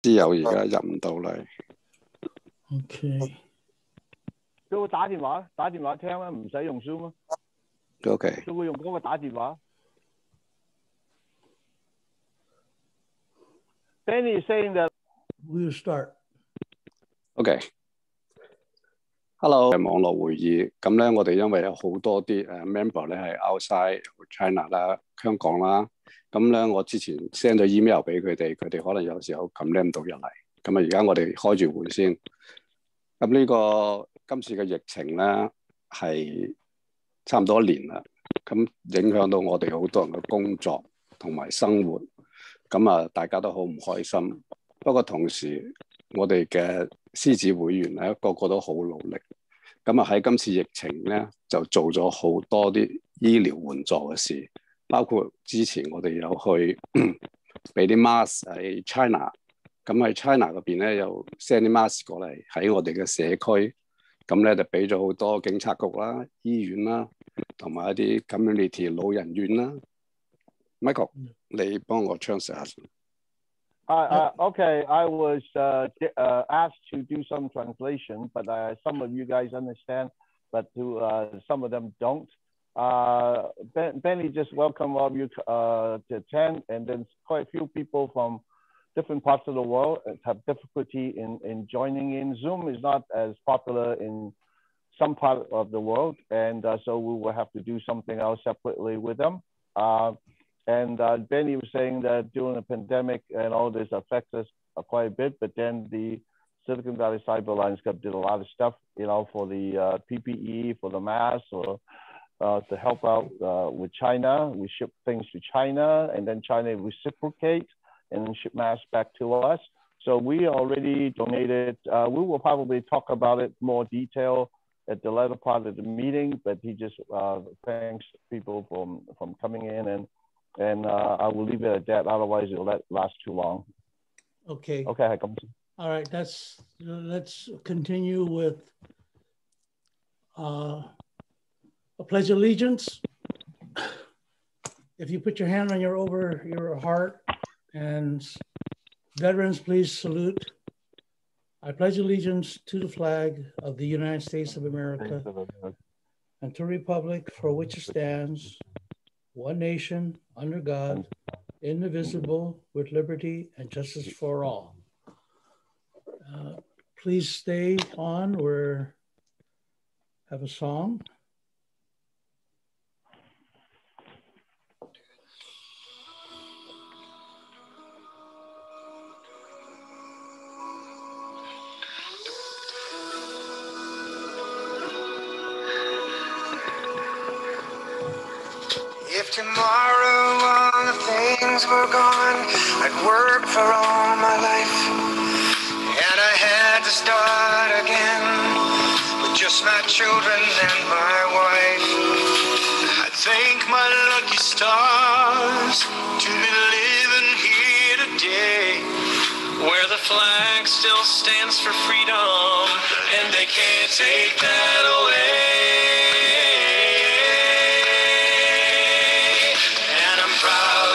之友而家入唔到嚟。OK。叫佢打電話聽啦，唔使用 Zoom 啊。OK。叫佢用嗰個打電話。Benny is saying that we'll start. OK。Hello， 網絡會議，咁咧我哋因為有好多啲member 咧係 outside China 啦、香港啦，咁咧我之前 send 咗 email 俾佢哋，佢哋可能有時候 connect 唔到入嚟，咁啊而家我哋開住會先。咁呢今次嘅疫情咧係差唔多1年啦，咁影響到我哋好多人嘅工作同埋生活，咁啊大家都好唔開心。不過同時我哋嘅獅子會員咧個個都好努力，咁啊喺今次疫情咧就做咗好多啲醫療援助嘅事，包括之前我哋有去俾啲 mask 喺 China， 咁喺 China 嗰邊咧又 send 啲 mask 過嚟喺我哋嘅社區，咁咧就俾咗好多警察局啦、醫院啦，同埋一啲 community 老人院啦。Michael， 你幫我 translate 下。Okay, I was asked to do some translation, but some of you guys understand, but some of them don't. Benny just welcomed all of you to attend, and then quite a few people from different parts of the world have difficulty in joining in. Zoom is not as popular in some part of the world, and so we will have to do something else separately with them. And Benny was saying that during the pandemic and all this affects us quite a bit, but then the Silicon Valley SVCyberLions Club did a lot of stuff, for the PPE, for the masks, or to help out with China. We ship things to China, and then China reciprocates and then ship masks back to us. So we already donated. We will probably talk about it more detail at the latter part of the meeting, but he just thanks people from coming in, and I will leave it at that. Otherwise, it'll last too long. Okay. Okay. All right. Let's continue with a pledge of allegiance. If you put your hand on over your heart, and veterans, please salute. I pledge allegiance to the flag of the United States of America and to the republic for which it stands, one nation, under God, indivisible, with liberty and justice for all. Please stay on. We have a song. If tomorrow all the things were gone, I'd work for all my life, and I had to start again with just my children and my wife. I thank my lucky stars to be living here today, where the flag still stands for freedom, and they can't take that away.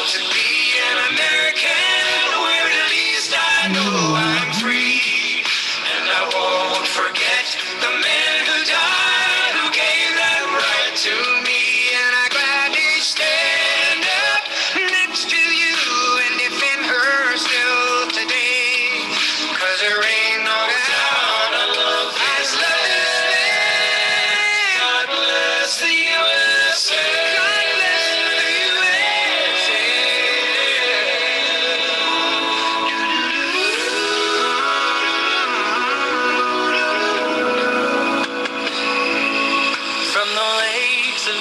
To be an American, where at least I know I'm free, and I won't forget the men who died, who gave that right to me, and I gladly stand up next to you and defend her still today, 'cause there ain't no doubt I love this land. God bless the USA.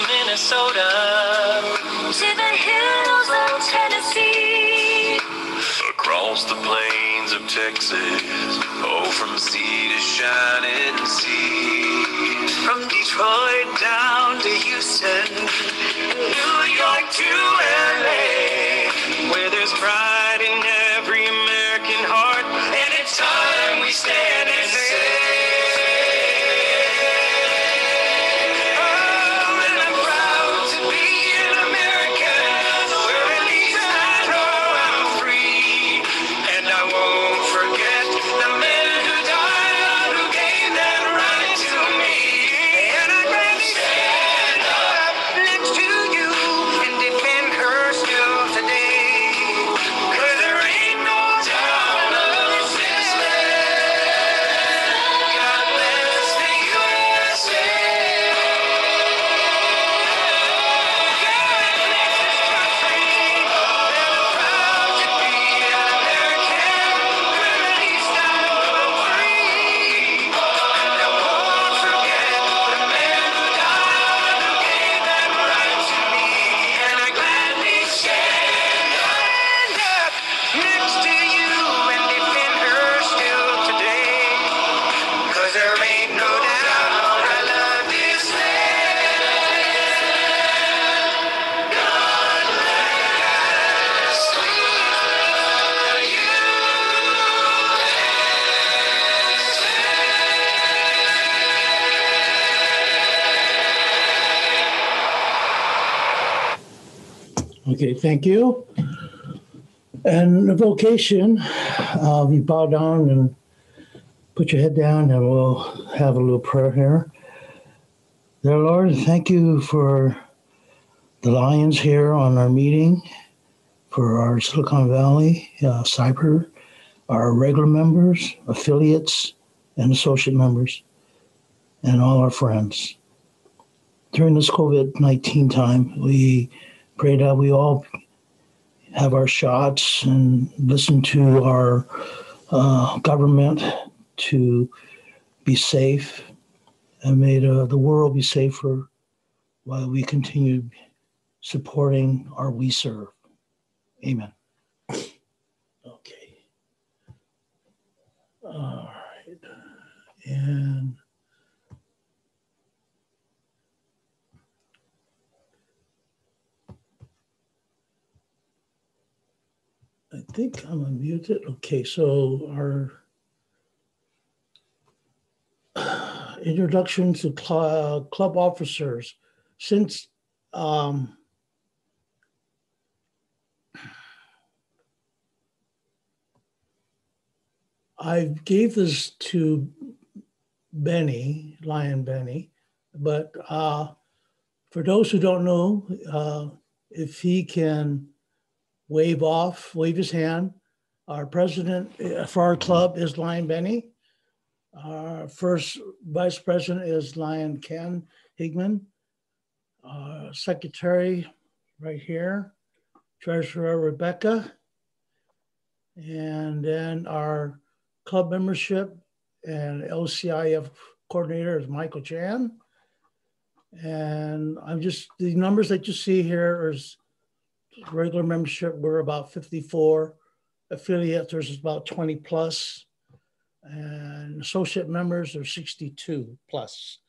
Minnesota to the hills of Tennessee, across the plains of Texas, oh, from sea to shining sea, from Detroit down to Houston, New York to LA, where there's pride in every American heart, and it's time we stand and say, for Okay, thank you. And the vocation, you bow down and put your head down, and we'll have a little prayer here. Dear Lord, thank you for the Lions here on our meeting, for our Silicon Valley cyber, our regular members, affiliates, and associate members, and all our friends. During this COVID-19 time, we pray that we all have our shots and listen to our government to be safe, and may the world be safer while we continue supporting our we serve. Amen. Okay. All right. And I think I'm unmuted. Okay, so our introduction to club officers. Since I gave this to Benny, Lion Benny, but for those who don't know, if he can wave his hand. Our president for our club is Lion Benny. Our first vice president is Lion Ken Higman. Secretary right here, Treasurer Rebecca. And then our club membership and LCIF coordinator is Michael Chan. And the numbers that you see here is regular membership. We're about 54. Affiliates, there's about 20 plus. And associate members are 62 plus.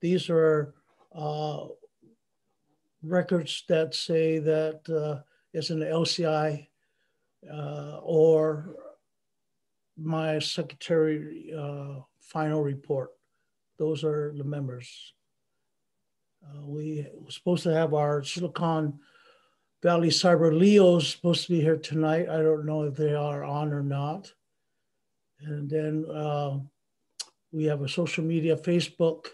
These are records that say that it's an LCI or my secretary final report. Those are the members. We were supposed to have our Silicon Valley SVCyberLions supposed to be here tonight. I don't know if they are on or not. And then we have a social media, Facebook.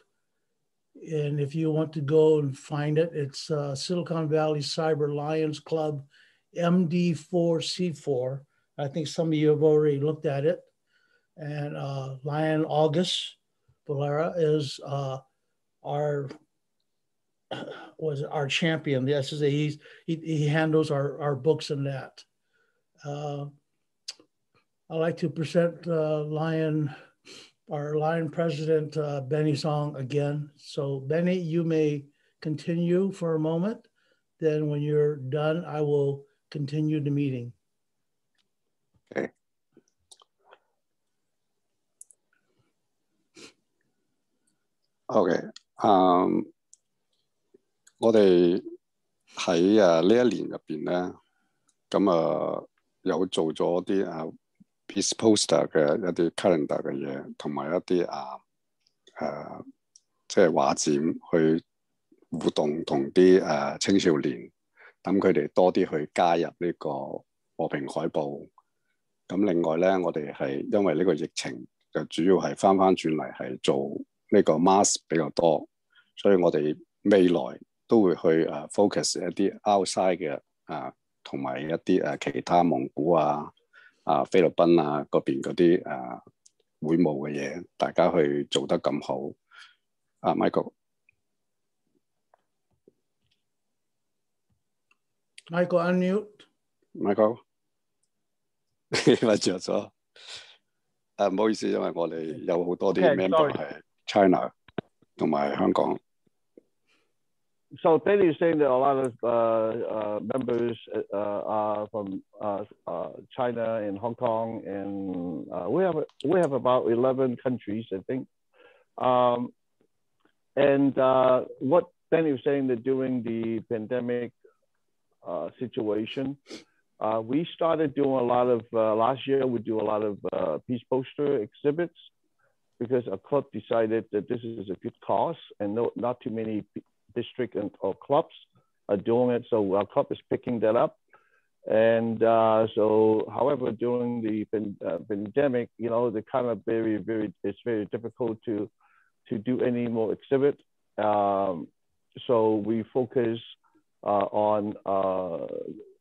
And if you want to go and find it, it's Silicon Valley SVCyberLions Club MD4C4. I think some of you have already looked at it. And Lion August Valera is our champion. Yes, he handles our books and that. I'd like to present our Lion President, Benny Song again. So Benny, you may continue for a moment. Then when you're done, I will continue the meeting. Okay. Okay. 我哋喺呢一年入邊咧，咁有做咗啲peace poster 嘅一啲 calendar 嘅嘢，同埋一啲即係畫展去互動同啲青少年，等佢哋多啲去加入呢個和平海報。咁另外咧，我哋係因為呢個疫情，就主要係翻轉嚟係做呢個 mask 比較多，所以我哋未來都會去focus 一啲 outside 嘅同埋一啲其他蒙古菲律賓嗰邊嗰啲會務嘅嘢，大家去做得咁好。Michael 。Michael unmute。Michael 乜着咗？唔好意思，因為我哋有好多啲 member 係 China 同埋香港。So Benny is saying that a lot of members are from China and Hong Kong, and we have about 11 countries, I think. And what Benny was saying that during the pandemic situation, we started doing a lot of last year. We do a lot of peace poster exhibits because a club decided that this is a good cause and not too many district or clubs doing it. So our club is picking that up. And so, however, during the pandemic, you know, the kind of it's very difficult to do any more exhibit. So we focus on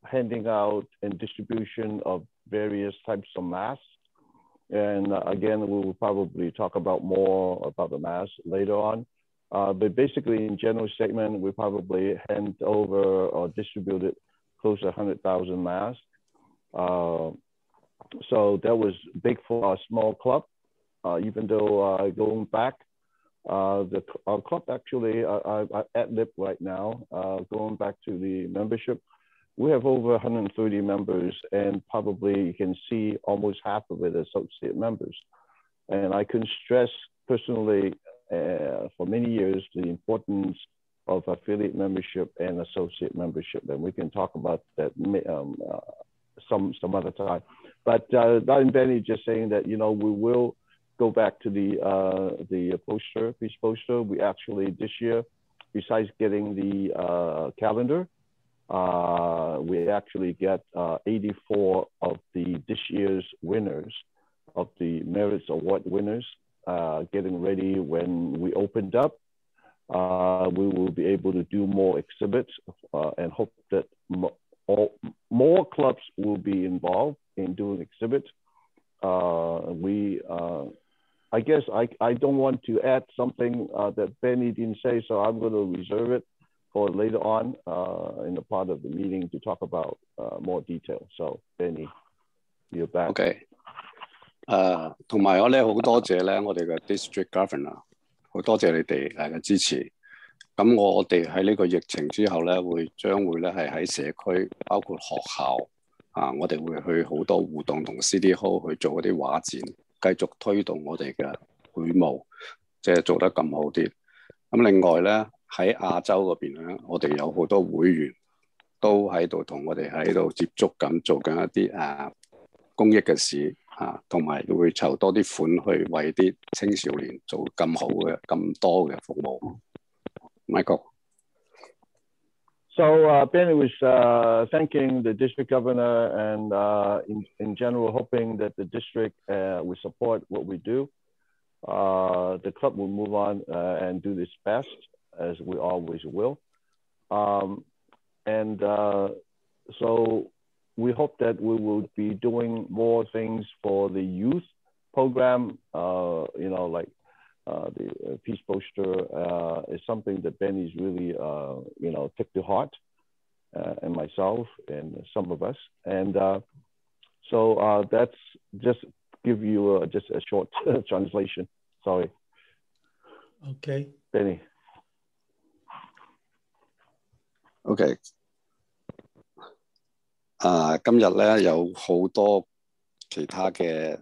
handing out and distribution of various types of masks. And again, we will probably talk about more about the masks later on. But basically, in general statement, we probably hand over or distributed close to 100,000 masks. So that was big for a small club, even though going back, our club actually, I ad-lib right now, going back to the membership, we have over 130 members, and probably you can see almost half of it associate members. And I can stress personally for many years the importance of affiliate membership and associate membership, and we can talk about that some other time. But Benny just saying that, you know, we will go back to the peace poster. We actually this year, besides getting the calendar, we actually get 84 of this year's winners of the Merits Award winners, getting ready when we opened up. We will be able to do more exhibits and hope that more clubs will be involved in doing exhibits. I guess I don't want to add something that Benny didn't say, so I'm going to reserve it for later on in the part of the meeting to talk about more detail. So Benny, you're back. OK。同埋我咧好多謝咧我哋嘅 District Governor， 好多謝你哋嘅支持。咁我哋喺呢個疫情之後咧，將會咧係喺社區，包括學校我哋會去好多互動同 City Hall 去做嗰啲畫展，繼續推動我哋嘅會務，即係做得咁好啲。咁另外咧喺亞洲嗰邊咧，我哋有好多會員都喺度同我哋喺度接觸緊，做緊一啲公益嘅事同埋會籌多啲款去為啲青少年做咁好嘅咁多嘅服務。Michael. So Benny was thanking the district governor and in general hoping that the district will support what we do. The club will move on and do this best, as we always will. So we hope that we will be doing more things for the youth program, you know, like the peace poster is something that Benny's really, you know, took to heart, and myself and some of us. And so that's just give you just a short translation. Sorry. Okay. Benny. OK。今日咧有好多其他嘅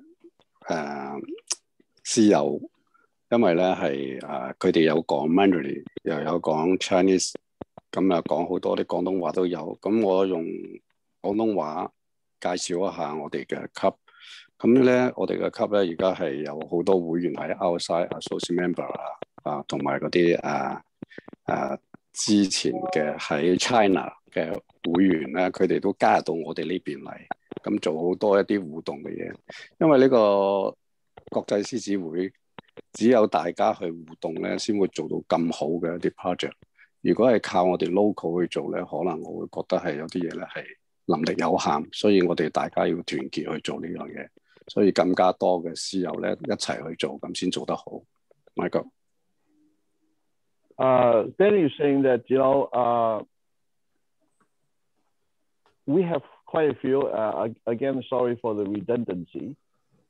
師友，因為咧係佢哋有講 Mandarin， 又有講 Chinese， 咁又講好多啲廣東話都有。咁我用廣東話介紹一下我哋嘅級。咁咧我哋嘅級咧而家係有好多會員喺 outside associate member 同埋嗰啲之前嘅喺 China 嘅會員咧，佢哋都加入到我哋呢邊嚟，咁做好多一啲互動嘅嘢。因為呢個國際獅子會只有大家去互動咧，先會做到咁好嘅一啲 project。如果係靠我哋 local 去做咧，可能我會覺得係有啲嘢咧係能力有限，所以我哋大家要團結去做呢樣嘢，所以更加多嘅師友咧一齊去做，咁先做得好。Michael。Benny is saying that, you know, we have quite a few, again, sorry for the redundancy,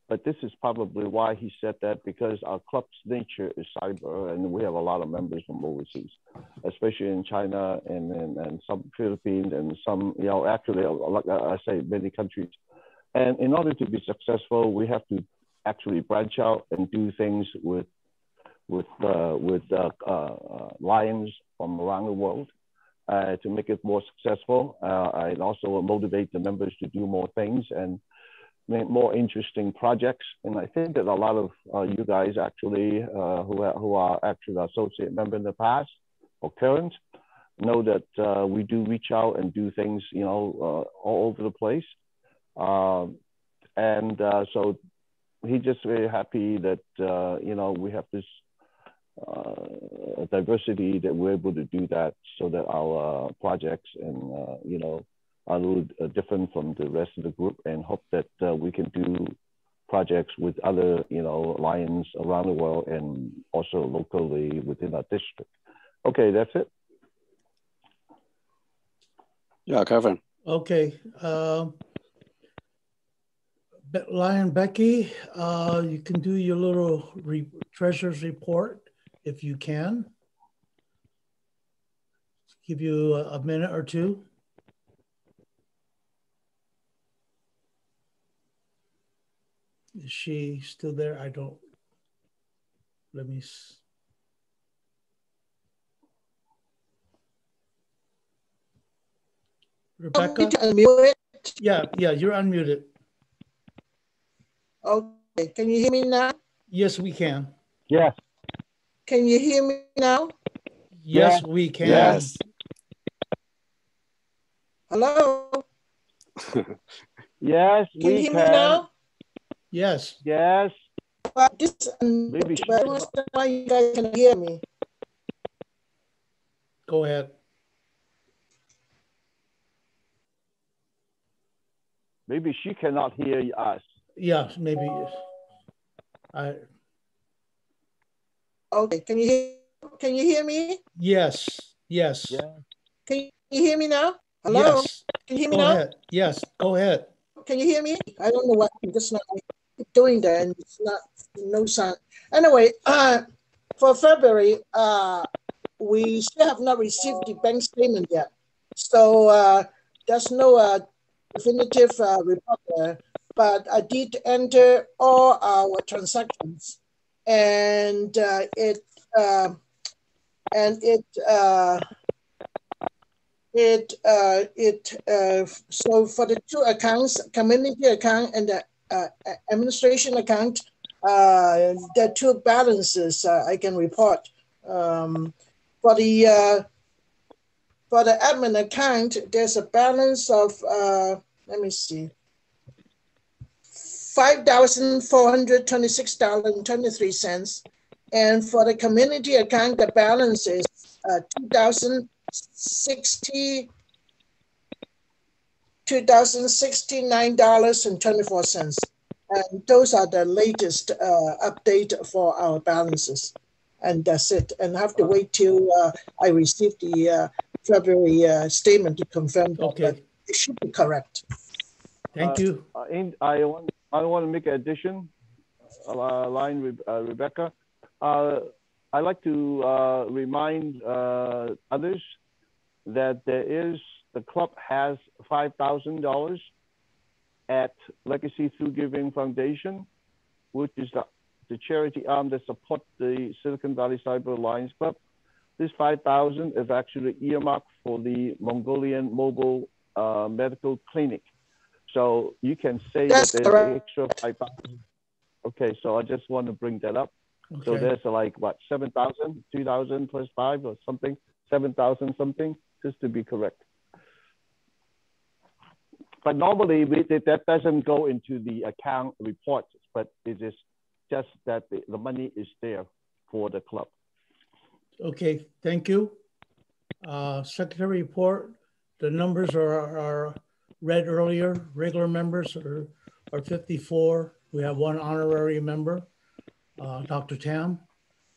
but this is probably why he said that, because our club's nature is cyber, and we have a lot of members from overseas, especially in China and some Philippines and some, you know, actually, like I say, many countries. And in order to be successful, we have to actually branch out and do things with lions from around the world to make it more successful. And also motivate the members to do more things and make more interesting projects. And I think that a lot of you guys actually who are actually associate member in the past or current know that we do reach out and do things, all over the place. So he's just very happy that, we have this diversity that we're able to do that, so that our projects and, are a little different from the rest of the group, and hope that we can do projects with other, lions around the world and also locally within our district. Okay, that's it. Yeah, Kevin. Okay. Lion Becky, you can do your little treasurer's report if you can. Give you a minute or two. Is she still there? I don't. Let me. Rebecca? Yeah, you're unmuted. Okay, can you hear me now? Yes, we can. Yes. Can you hear me now? Yes, we can. Yes. Hello? Yes, Can you we hear can. me now? Yes. Yes. But this, Maybe she but I don't know why you guys can hear me. Go ahead. Maybe she cannot hear us. Yeah, maybe. Okay, can you hear me? Yes. Yeah. Can you hear me now? Hello? Yes. Can you hear me Go now? ahead. Yes, go ahead. Can you hear me? I don't know what, I'm just not doing that, and it's not, no sound. Anyway, for February, we still have not received the bank statement yet. So there's no definitive report there, but I did enter all our transactions, and so for the two accounts, community account and the administration account, there are two balances I can report. For the admin account, there's a balance of let me see, $5,426.23, and for the community account, the balance is $2,069.24. And those are the latest update for our balances. And that's it. And I have to wait till I receive the February statement to confirm that, Okay. but it should be correct. Thank you. I want to make an addition, Rebecca. I'd like to remind others that the club has $5,000 at Legacy Through Giving Foundation, which is the charity arm that supports the Silicon Valley CyberLions Club. This $5,000 is actually earmarked for the Mongolian Mobile Medical Clinic. So you can say That's that there's an extra $5,000. Okay, so I just want to bring that up. Okay. So there's like what, 7,000, 2,000 plus 5 or something, 7,000 something, just to be correct. But normally that doesn't go into the account reports, but it is just that the money is there for the club. Okay, thank you. Secretary report, the numbers are read earlier. Regular members are 54. We have one honorary member, Dr. Tam.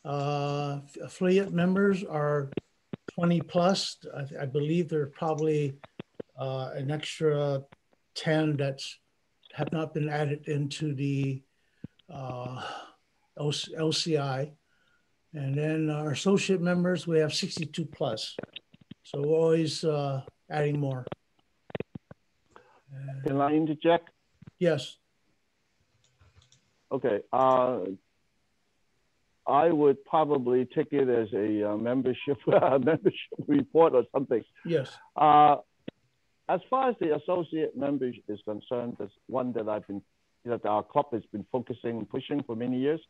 Affiliate members are 20 plus. I believe there's probably an extra 10 that's have not been added into the LCI. And then our associate members, we have 62 plus. So we're always adding more. Can I interject? Yes. Okay. I would probably take it as a membership report or something. Yes. As far as the associate members is concerned, that's one that that our club has been focusing and pushing for many years.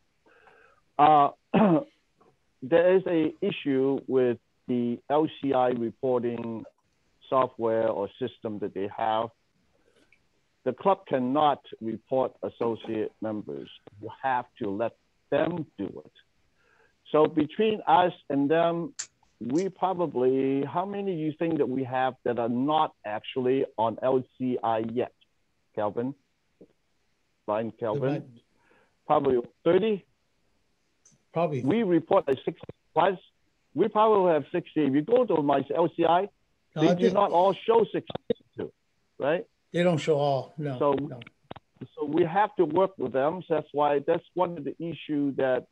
There is a issue with the LCI reporting software or system that they have, the club cannot report associate members. You have to let them do it. So between us and them, we probably, how many do you think that we have that are not actually on LCI yet? Kelvin? Line Kelvin? Probably 30? Probably. We report like 60 plus. We probably have 60. If you go to my LCI, they do not all show 62, right? They don't show all, no. So we have to work with them. So that's why, that's one of the issues that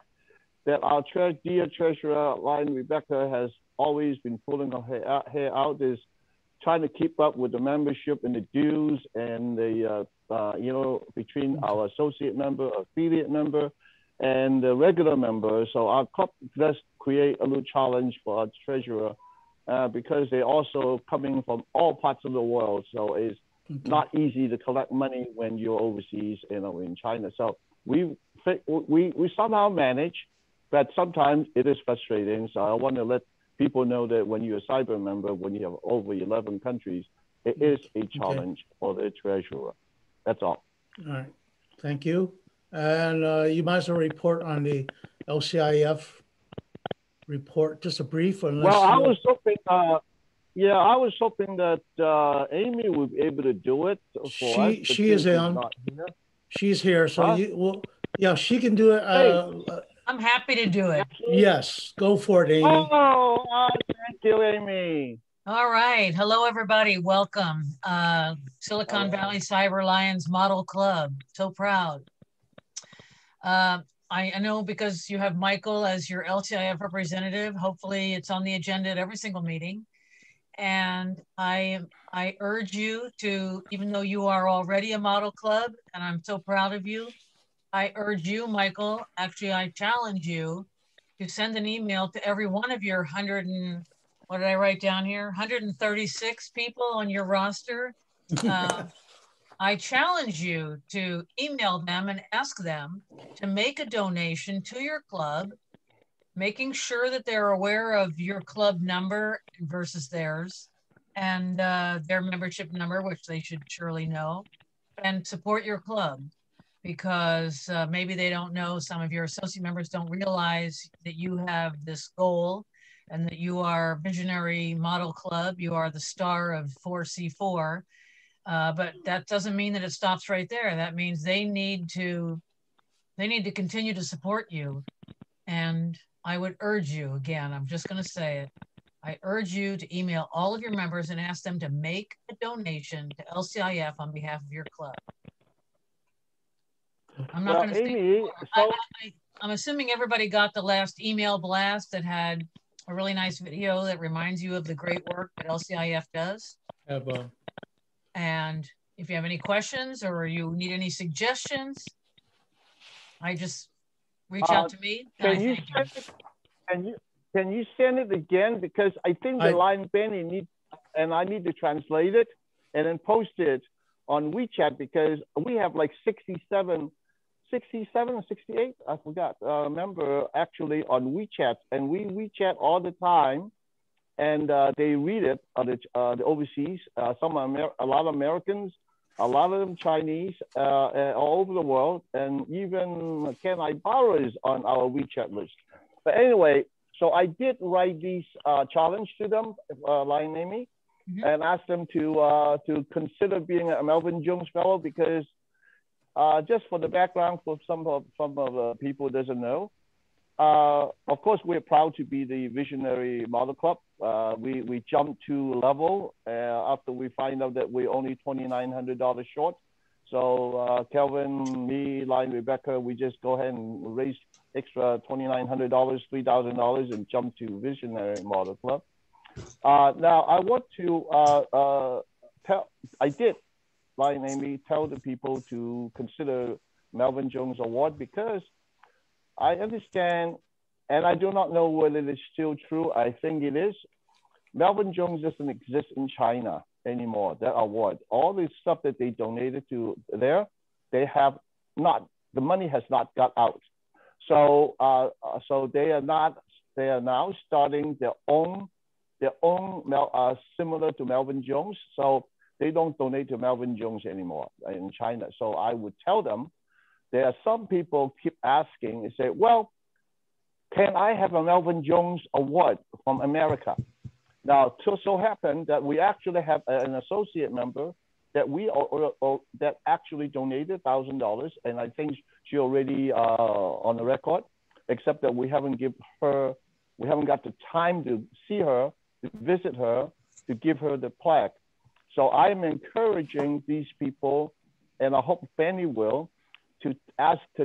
our dear treasurer, Lion Rebecca, has always been pulling her hair out, is trying to keep up with the membership and the dues and the, you know, between our associate member, affiliate member, and the regular member. So our club does create a little challenge for our treasurer because they're also coming from all parts of the world. So it's not easy to collect money when you're overseas, you know, in China. So we somehow manage, but sometimes it is frustrating. So I want to let people know that when you're a cyber member, when you have over 11 countries, it is a challenge for the treasurer. That's all. All right, thank you. And you might as well report on the LCIF report, just a brief. Well, I was hoping, yeah, I was hoping that Amy would be able to do it for us. She is on. She's here, so yeah, she can do it. I'm happy to do it. Yes, go for it, Amy. Oh, thank you, Amy. All right. Hello, everybody. Welcome. Silicon Valley SvyberLions Model Club. So proud. I know because you have Michael as your LCIF representative. Hopefully it's on the agenda at every single meeting. And I urge you to, even though you are already a model club, and I'm so proud of you, I urge you, Michael, actually I challenge you to send an email to every one of your 100 and, what did I write down here? 136 people on your roster. I challenge you to email them and ask them to make a donation to your club, making sure that they're aware of your club number versus theirs and their membership number, which they should surely know, and support your club. Because maybe they don't know, some of your associate members don't realize that you have this goal and that you are Visionary Model Club, you are the star of 4C4, but that doesn't mean that it stops right there. That means they need to continue to support you. And I would urge you, again, I'm just gonna say it, I urge you to email all of your members and ask them to make a donation to LCIF on behalf of your club. I'm not going to say, I'm assuming everybody got the last email blast that had a really nice video that reminds you of the great work that LCIF does. And if you have any questions or you need any suggestions, I just reach out to me. Can you send it again? Because I think the line Benny needs, and I need to translate it and then post it on WeChat, because we have like 67, 68, I forgot, member actually on WeChat, and we WeChat all the time, and they read it on the overseas. A lot of Americans, a lot of them Chinese, all over the world, and even Ken Ibarra is on our WeChat list. But anyway, so I did write these challenge to them, Lion Amy, and asked them to consider being a Melvin Jones Fellow, because just for the background, for some of the people who doesn't know, of course, we're proud to be the Visionary Model Club. We jumped to level after we find out that we're only $2,900 short. So Kelvin, me, Lion, Rebecca, we just go ahead and raise extra $2,900, $3,000 and jump to Visionary Model Club. Now, I want to I did, Lion Amy, tell the people to consider Melvin Jones Award, because I understand, and I do not know whether it is still true. I think it is. Melvin Jones doesn't exist in China anymore, that award. All the stuff that they donated to there, they have not, the money has not got out. So, so they are now starting their own their own, similar to Melvin Jones. So they don't donate to Melvin Jones anymore in China. So I would tell them, there are some people keep asking and say, well, can I have a Melvin Jones award from America? Now, it so happened that we actually have an associate member that that actually donated $1,000, and I think she already on the record, except that we haven't got the time to see her, to visit her, to give her the plaque. So I'm encouraging these people, and I hope Fanny will, to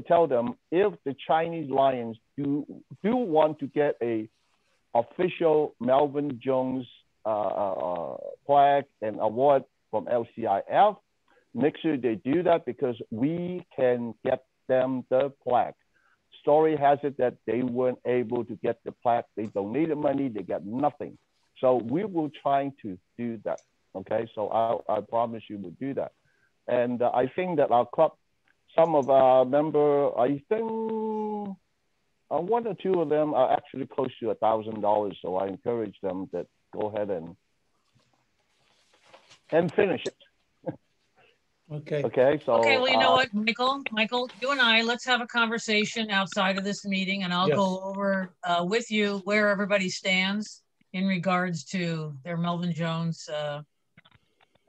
tell them if the Chinese Lions do want to get a official Melvin Jones plaque and award from LCIF, make sure they do that, because we can get them the plaque. Story has it that they weren't able to get the plaque. They donated money, they got nothing. So we will try to do that. Okay, so I promise you we'll do that. And I think that our club, some of our members, I think one or two of them are actually close to $1,000. So I encourage them that go ahead and finish it. Okay. Okay. So. Okay. Well, you know what, Michael, you and I, let's have a conversation outside of this meeting, and I'll go over with you where everybody stands in regards to their Melvin Jones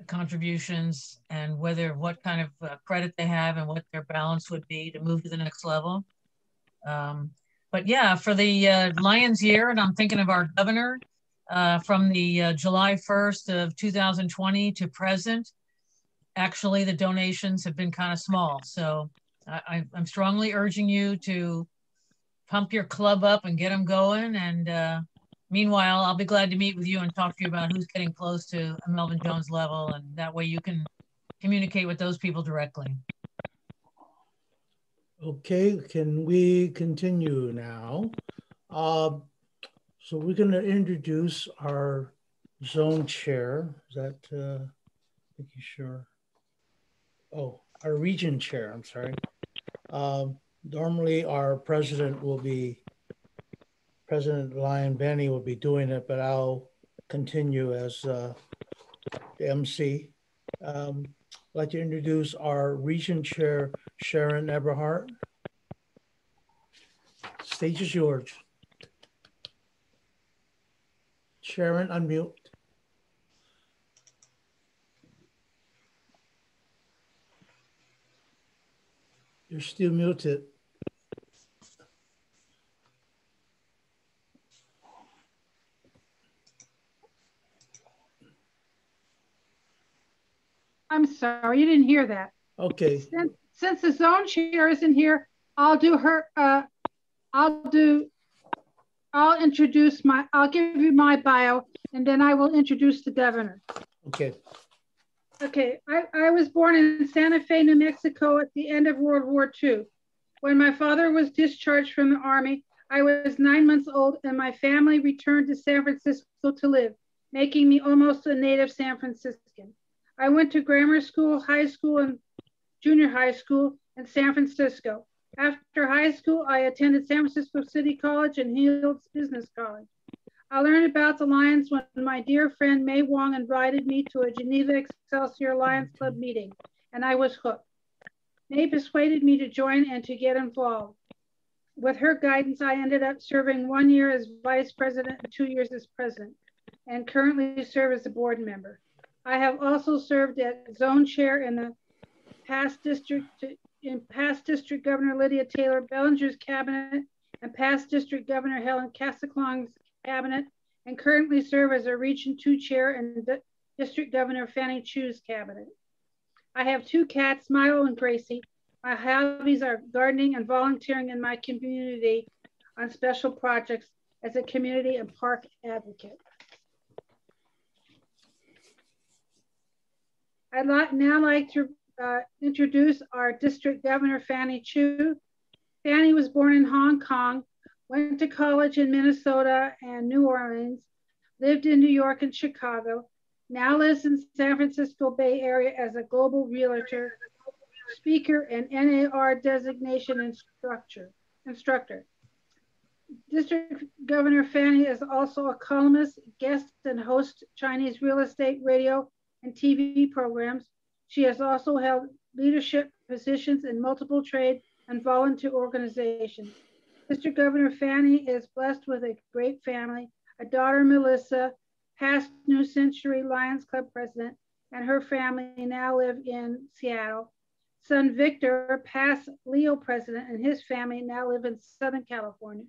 contributions, and what kind of credit they have and what their balance would be to move to the next level. But yeah, for the Lions year, and I'm thinking of our governor from the July 1st of 2020 to present, actually the donations have been kind of small. So I'm strongly urging you to pump your club up and get them going. And meanwhile, I'll be glad to meet with you and talk to you about who's getting close to a Melvin Jones level, and that way you can communicate with those people directly. Okay, can we continue now? So we're going to introduce our zone chair. Is that, making sure? Oh, our region chair, I'm sorry. Normally our president President Lion Benny will be doing it, but I'll continue as the MC. I'd like to introduce our region chair, Sharon Eberhardt. Stage is yours. Sharon, unmute. You're still muted. I'm sorry, you didn't hear that. Okay. Since the zone chair isn't here, I'll give you my bio, and then I will introduce the governor. Okay. Okay, I was born in Santa Fe, New Mexico at the end of World War II. When my father was discharged from the Army, I was 9 months old, and my family returned to San Francisco to live, making me almost a native San Franciscan. I went to grammar school, high school, and junior high school in San Francisco. After high school, I attended San Francisco City College and Heald's Business College. I learned about the Lions when my dear friend May Wong invited me to a Geneva Excelsior Lions Club meeting, and I was hooked. May persuaded me to join and to get involved. With her guidance, I ended up serving 1 year as vice president and 2 years as president, and currently serve as a board member. I have also served as zone chair in the past district Governor Lydia Taylor Bellinger's cabinet and past District Governor Helen Casaklong's cabinet, and currently serve as a Region 2 chair in District Governor Fanny Chu's cabinet. I have 2 cats, Milo and Gracie. My hobbies are gardening and volunteering in my community on special projects as a community and park advocate. I'd now like to introduce our District Governor, Fanny Chu. Fanny was born in Hong Kong, went to college in Minnesota and New Orleans, lived in New York and Chicago, now lives in San Francisco Bay Area as a global realtor, speaker, and NAR designation instructor. District Governor Fanny is also a columnist, guest, and host Chinese real estate radio and TV programs. She has also held leadership positions in multiple trade and volunteer organizations. District Governor Fanny is blessed with a great family, a daughter, Melissa, past New Century Lions Club president, and her family now live in Seattle. Son Victor, past Leo president, and his family now live in Southern California.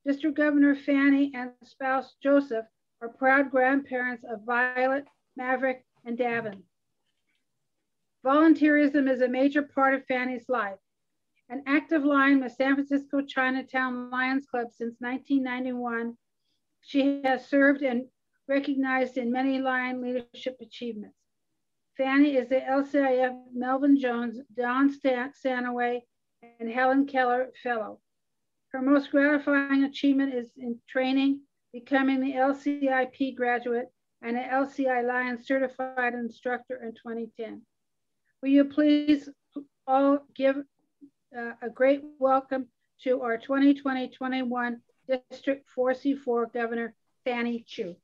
District Governor Fanny and spouse Joseph are proud grandparents of Violet, Maverick, and Davin. Volunteerism is a major part of Fanny's life. An active Lion with San Francisco Chinatown Lions Club since 1991, she has served and recognized in many Lion leadership achievements. Fanny is the LCIF Melvin Jones, Don Stanaway, and Helen Keller Fellow. Her most gratifying achievement is in training, becoming the LCIP graduate and an LCI Lion certified instructor in 2010. Will you please all give a great welcome to our 2020-21 District 4C4 Governor, Fanny Chu.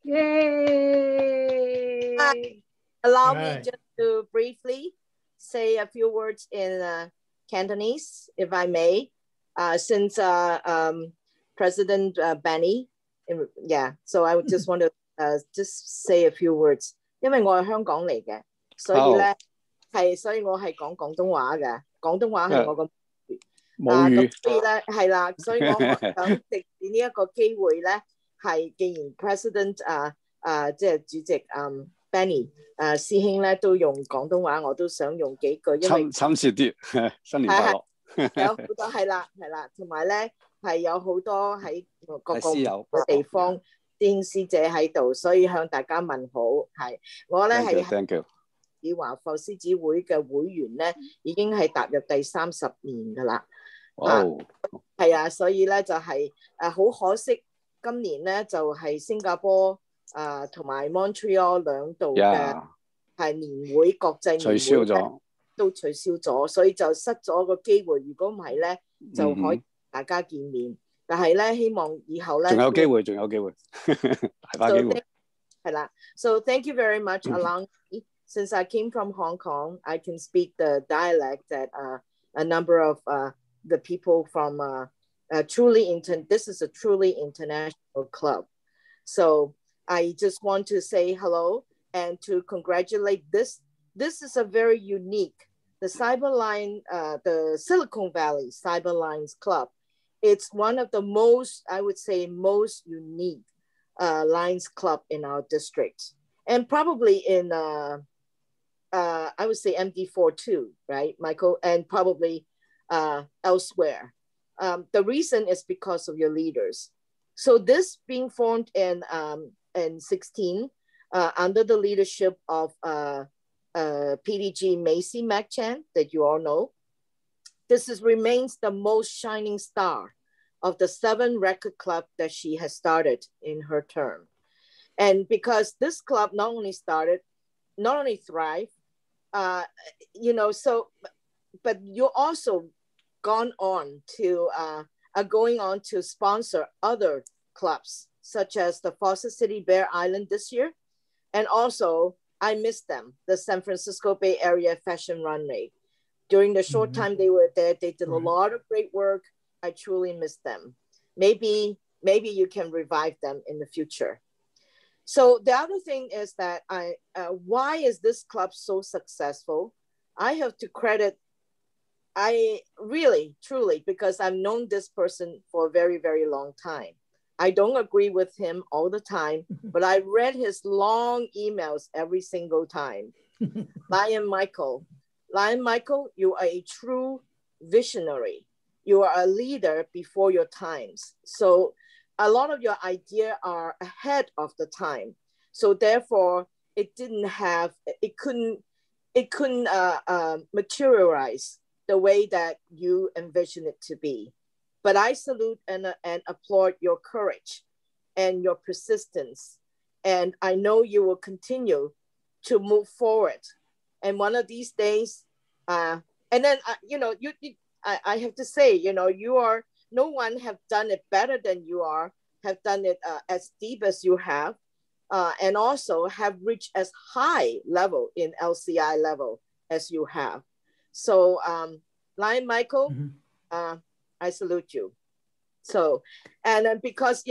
Yay! Allow me just to briefly say a few words in Cantonese, if I may, since President Benny, so I would just want to just say a few words. 因為我係香港嚟嘅，所以咧所以我係講廣東話嘅，廣東話係我個母語。咁所以咧係啦，所以我想藉住呢一個機會咧，係既然 President 即係主席Benny 師兄咧都用廣東話，我都想用幾句，因為親切啲，新年快樂。有好多係啦，同埋咧係有好多喺各個地方師兄師姐喺度，所以向大家問好。係我咧係以華埠獅子會嘅會員咧，已經係踏入第30年㗎啦。係啊，所以咧就係好可惜，今年咧就係新加坡同埋 Montreal 兩度嘅係年會國際年會取消咗。都取消咗，所以就失咗個機會。如果唔係咧，就可以大家見面。但係咧，希望以後咧，仲有機會，大把機會。係啦 ，So thank you very much, Along. Since I came from Hong Kong, I can speak the dialect that a number of the people from this is a truly international club. So I just want to say hello and to congratulate this. This is a very unique, the the Silicon Valley SVCyberLions Club. It's one of the most, I would say, most unique Lions Club in our district. And probably in, I would say MD4 too, right, Michael? And probably elsewhere. The reason is because of your leaders. So this being formed in 16 under the leadership of PDG Macy McChan, that you all know. This remains the most shining star of the 7 record club that she has started in her term. And because this club not only thrived, but you also gone on to, are going on to sponsor other clubs, such as the Foster City Bear Island this year, and also I miss them, the San Francisco Bay Area Fashion Runway. During the short time they were there, they did a lot of great work. I truly miss them. Maybe you can revive them in the future. So the other thing is that why is this club so successful? I have to credit, I really, truly, because I've known this person for a very, very long time. I don't agree with him all the time, but I read his long emails every single time. Lion Michael, you are a true visionary. You are a leader before your times. So a lot of your ideas are ahead of the time. So therefore, it couldn't materialize the way that you envision it to be. But I salute and applaud your courage and your persistence. And I know you will continue to move forward. And one of these days, and then, I have to say, you are no one have done it better than you are, have done it as deep as you have, and also have reached as high level in LCI level as you have. So Lion Michael, I salute you. So, and then because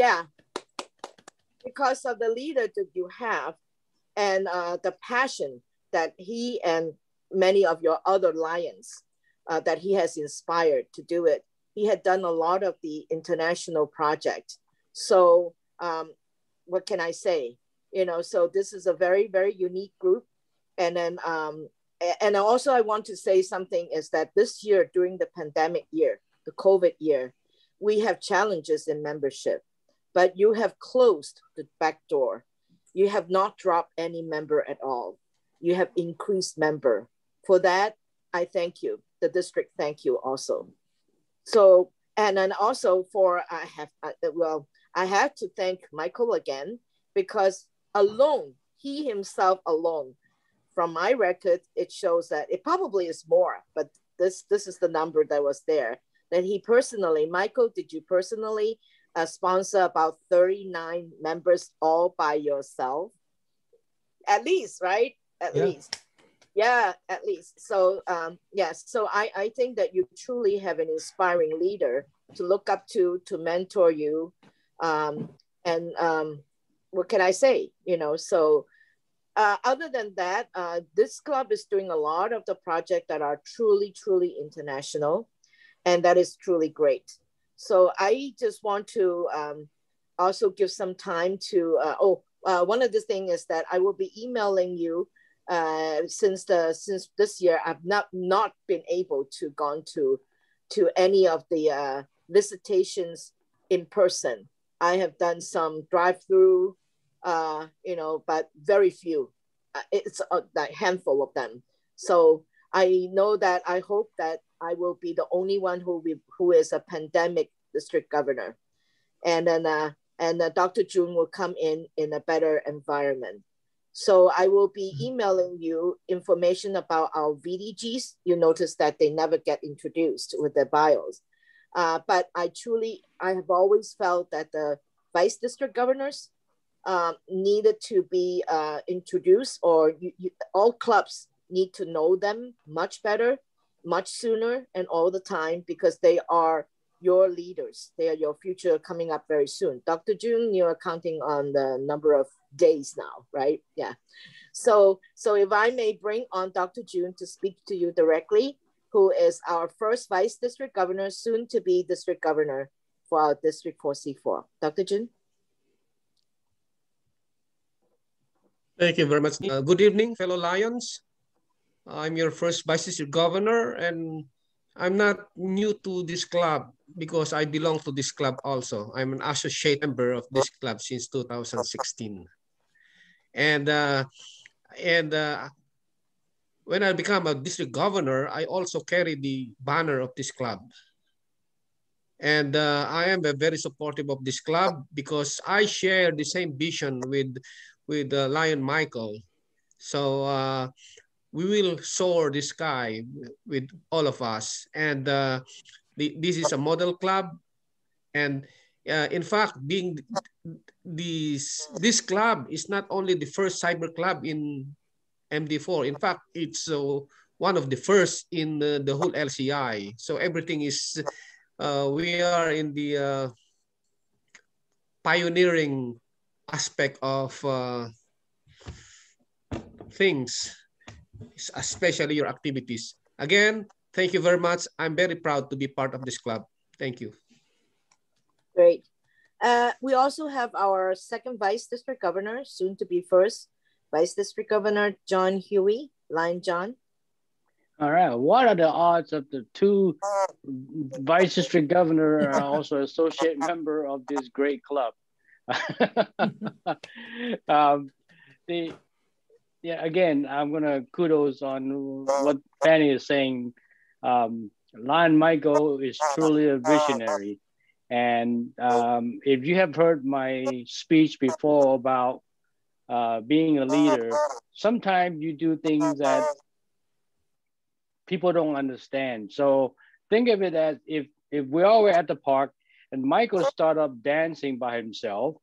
of the leader that you have and the passion that he and many of your other lions that he has inspired to do it, he had done a lot of the international projects. So what can I say? You know, so this is a very, very unique group. And then, and also I want to say something is that this year during the pandemic year, the COVID year, we have challenges in membership, but you have closed the back door. You have not dropped any member at all. You have increased member. For that, I thank you. The district thank you also. So, and then also for, I have to thank Michael again, because alone, he himself alone, from my record, it shows that it probably is more, but this is the number that was there, that he personally, Michael, did you personally sponsor about 39 members all by yourself? At least, right? At least. Yeah, at least. So yes, so I think that you truly have an inspiring leader to look up to mentor you. And what can I say? You know, so other than that, this club is doing a lot of the projects that are truly, truly international. And that is truly great. So I just want to also give some time to, one of the things is that I will be emailing you since this year. I've not been able to gone to any of the visitations in person. I have done some drive-through, you know, but very few. It's a handful of them. So I know that I hope that I will be the only one who is a pandemic district governor, and then Dr. June will come in a better environment. So I will be emailing you information about our VDGs. You notice that they never get introduced with their bios, but I have always felt that the vice district governors needed to be introduced, or all clubs need to know them much better, much sooner, and all the time, because they are your leaders. They are your future coming up very soon. Dr. June, you're counting on the number of days now, right? Yeah. So if I may bring on Dr. June to speak to you directly, who is our first vice district governor, soon to be district governor for our District 4C4. Dr. June. Thank you very much. Good evening, fellow Lions. I'm your first vice district governor, and I'm not new to this club because I belong to this club also. I'm an associate member of this club since 2016. And when I become a district governor, I also carry the banner of this club. And I am very supportive of this club because I share the same vision with Lion Michael. So we will soar the sky with all of us. And this is a model club. And in fact, being this club is not only the first cyber club in MD4. In fact, it's one of the first in the whole LCI. So everything is, we are in the pioneering aspect of things, especially your activities. Again, thank you very much. I'm very proud to be part of this club. Thank you. Great. We also have our second vice district governor, soon to be first vice district governor, John Huey. Lion John. All right. What are the odds of the two vice district governor are also associate member of this great club? Yeah, again, I'm gonna kudos on what Fanny is saying. Lion Michael is truly a visionary. And if you have heard my speech before about being a leader, sometimes you do things that people don't understand. So think of it as if if we all were at the park and Michael started up dancing by himself,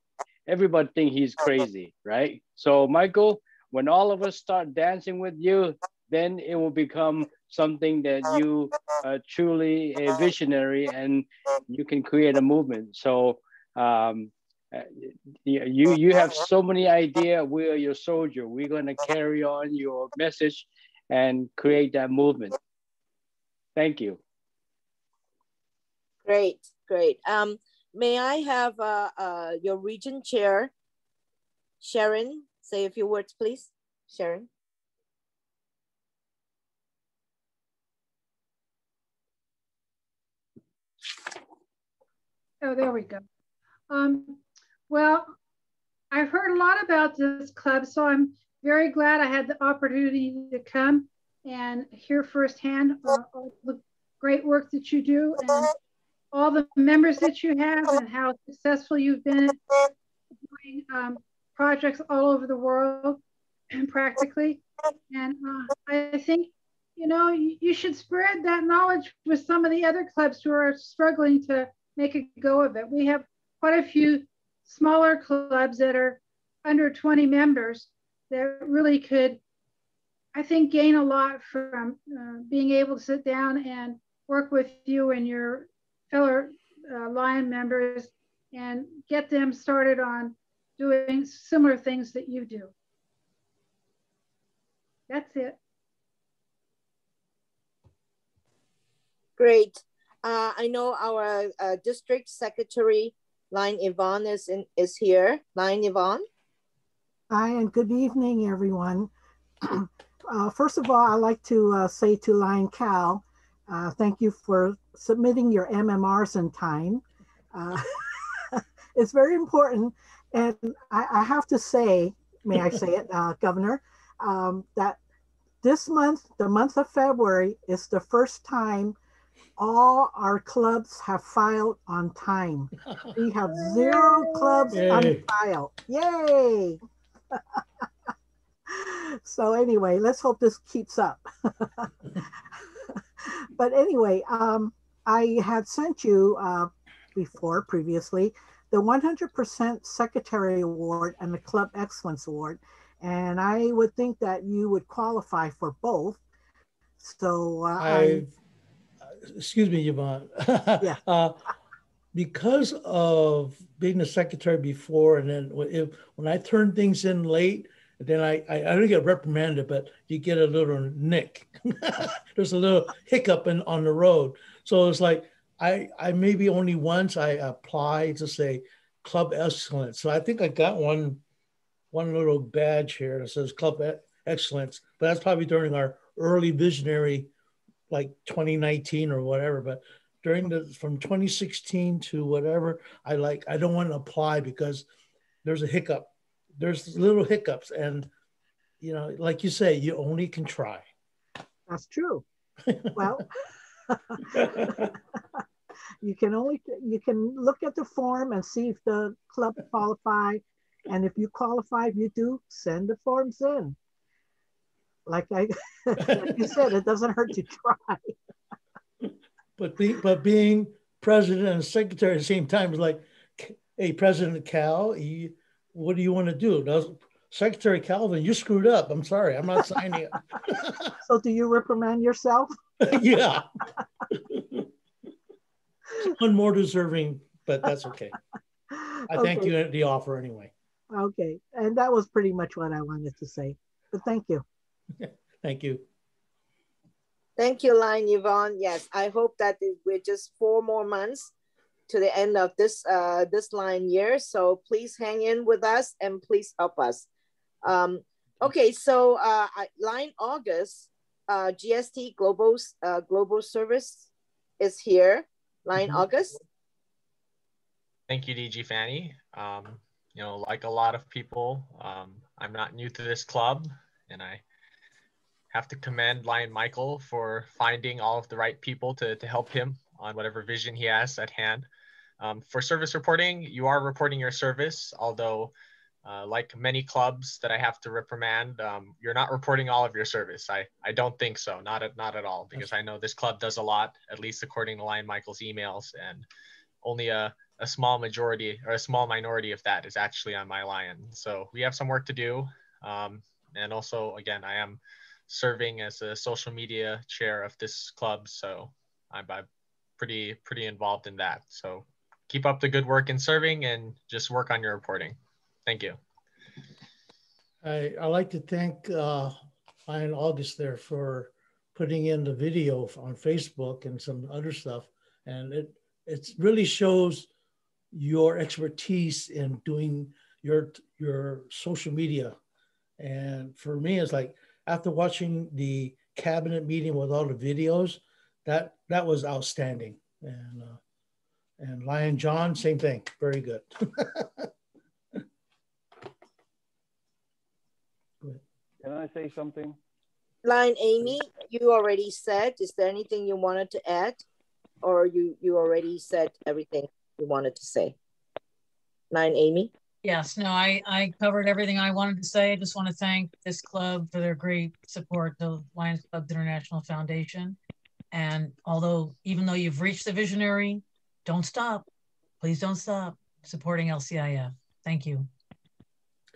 everybody think he's crazy, right? So Michael, when all of us start dancing with you, then it will become something that you are truly a visionary and you can create a movement. So you have so many ideas. We are your soldier. We're going to carry on your message and create that movement. Thank you. Great, great. May I have your region chair, Sharon, say a few words, please. Sharon. Oh, there we go. Well, I've heard a lot about this club, so I'm very glad I had the opportunity to come and hear firsthand all the great work that you do and all the members that you have and how successful you've been at doing projects all over the world and practically. And I think, you know, you should spread that knowledge with some of the other clubs who are struggling to make a go of it. We have quite a few smaller clubs that are under 20 members that really could, I think, gain a lot from being able to sit down and work with you and your fellow Lion members and get them started on doing similar things that you do. That's it. Great. I know our district secretary, Lion Yvonne, is here. Lion Yvonne. Hi, and good evening, everyone. First of all, I'd like to say to Lion Cal, thank you for submitting your MMRs in time. It's very important. And I have to say, may I say it, Governor, that this month, the month of February, is the first time all our clubs have filed on time. We have 0 clubs unfiled. Yay! So anyway, let's hope this keeps up. But anyway, I had sent you previously, the 100% Secretary Award and the Club Excellence Award. And I would think that you would qualify for both. So excuse me, Yvonne. Yeah. Because of being the secretary before, and then when I turn things in late, then I don't get reprimanded, but you get a little nick. There's a little hiccup on the road. So it's like, I maybe only once I apply to say Club Excellence. So I think I got one little badge here that says Club Excellence, but that's probably during our early visionary, like 2019 or whatever. But from 2016 to whatever, I don't want to apply because there's a hiccup. There's little hiccups, and you know, like you say, you only can try. That's true. Well, you can look at the form and see if the club qualify, and if you qualify, if you do, send the forms in. Like you said, it doesn't hurt to try. But being president and secretary at the same time is like, hey, President Cal, what do you want to do? Secretary Calvin, you screwed up. I'm sorry, I'm not signing it. So do you reprimand yourself? Yeah. One more deserving, but that's okay. I thank you at the offer anyway. Okay, and that was pretty much what I wanted to say. But thank you. Thank you. Thank you, Lion Yvonne. Yes, I hope that we're just 4 more months to the end of this Lion year. So please hang in with us and please help us. Okay, so Lion August, GST Global Service is here. Lion August. Thank you, DG Fanny. You know, like a lot of people, I'm not new to this club, and I have to commend Lion Michael for finding all of the right people to help him on whatever vision he has at hand. For service reporting, you are reporting your service, although like many clubs that I have to reprimand, you're not reporting all of your service. I don't think so, not at all, because I know this club does a lot, at least according to Lion Michael's emails, and only a small majority or a small minority of that is actually on my Lion. So we have some work to do. And also, again, I am serving as a social media chair of this club, so I'm pretty involved in that. So keep up the good work in serving and just work on your reporting. Thank you. I'd like to thank Lion August there for putting in the video on Facebook and some other stuff. And it really shows your expertise in doing your social media. And for me, it's like, after watching the cabinet meeting with all the videos, that was outstanding. And Lion John, same thing, very good. Can I say something? Lion Amy, you already said, is there anything you wanted to add? Or you already said everything you wanted to say? Lion Amy? Yes, no, I covered everything I wanted to say. I just want to thank this club for their great support, the Lions Club International Foundation. And even though you've reached the visionary, don't stop. Please don't stop supporting LCIF. Thank you.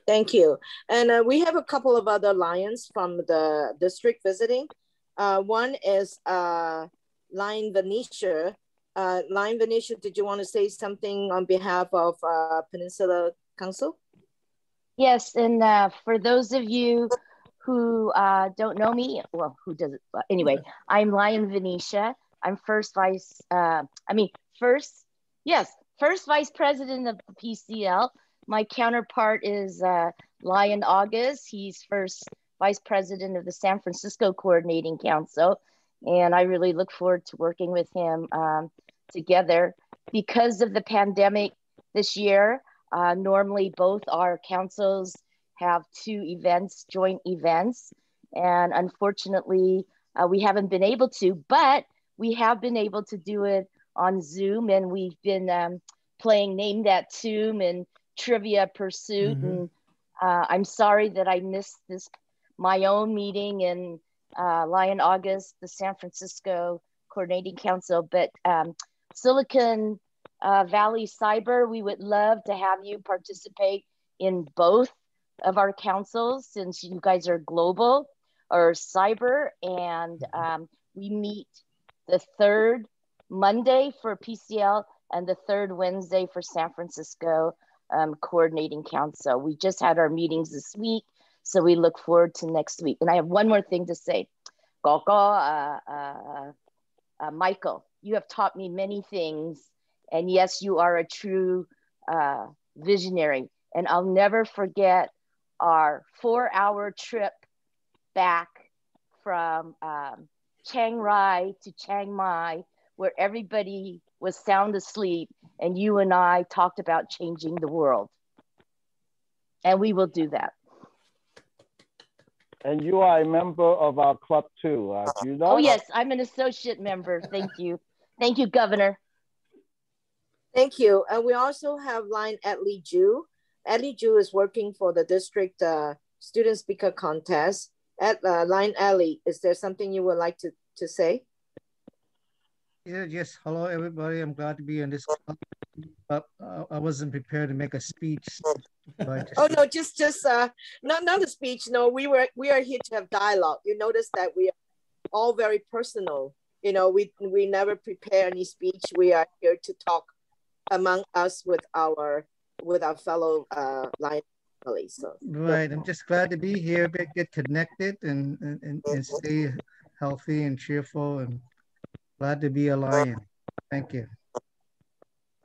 Thank you. And we have a couple of other Lions from the district visiting. One is Lion Venetia. Lion Venetia, did you want to say something on behalf of Peninsula Council? Yes, and for those of you who don't know me, well, who doesn't? Anyway, I'm Lion Venetia. I'm first vice president of the PCL. My counterpart is Lion August. He's first vice president of the San Francisco Coordinating Council. And I really look forward to working with him together. Because of the pandemic this year, normally both our councils have two events, joint events. And unfortunately, we haven't been able to, but we have been able to do it on Zoom. And we've been playing Name That Tune and Trivia Pursuit. And I'm sorry that I missed my own meeting in Lion August, the San Francisco Coordinating Council, but Silicon Valley Cyber, we would love to have you participate in both of our councils since you guys are global or cyber. And we meet the third Monday for PCL and the third Wednesday for San Francisco Coordinating Council. We just had our meetings this week, so we look forward to next week. And I have one more thing to say. Michael, you have taught me many things. And yes, you are a true visionary. And I'll never forget our 4-hour trip back from Chiang Rai to Chiang Mai, where everybody was sound asleep. And you and I talked about changing the world. And we will do that. And you are a member of our club too, do you know? Oh yes, I'm an associate member. Thank you. Thank you, Governor. Thank you. And we also have Lion Adley Ju. Adley Ju is working for the district student speaker contest. At Lion Adley, is there something you would like to say? Yeah, yes. Hello, everybody. I'm glad to be in this club. But I wasn't prepared to make a speech. Oh no, just not a speech. No, we are here to have dialogue. You notice that we are all very personal. You know, we never prepare any speech. We are here to talk among us with our fellow Lion families. So right, I'm just glad to be here, get connected, and stay healthy and cheerful, and glad to be a Lion. Thank you.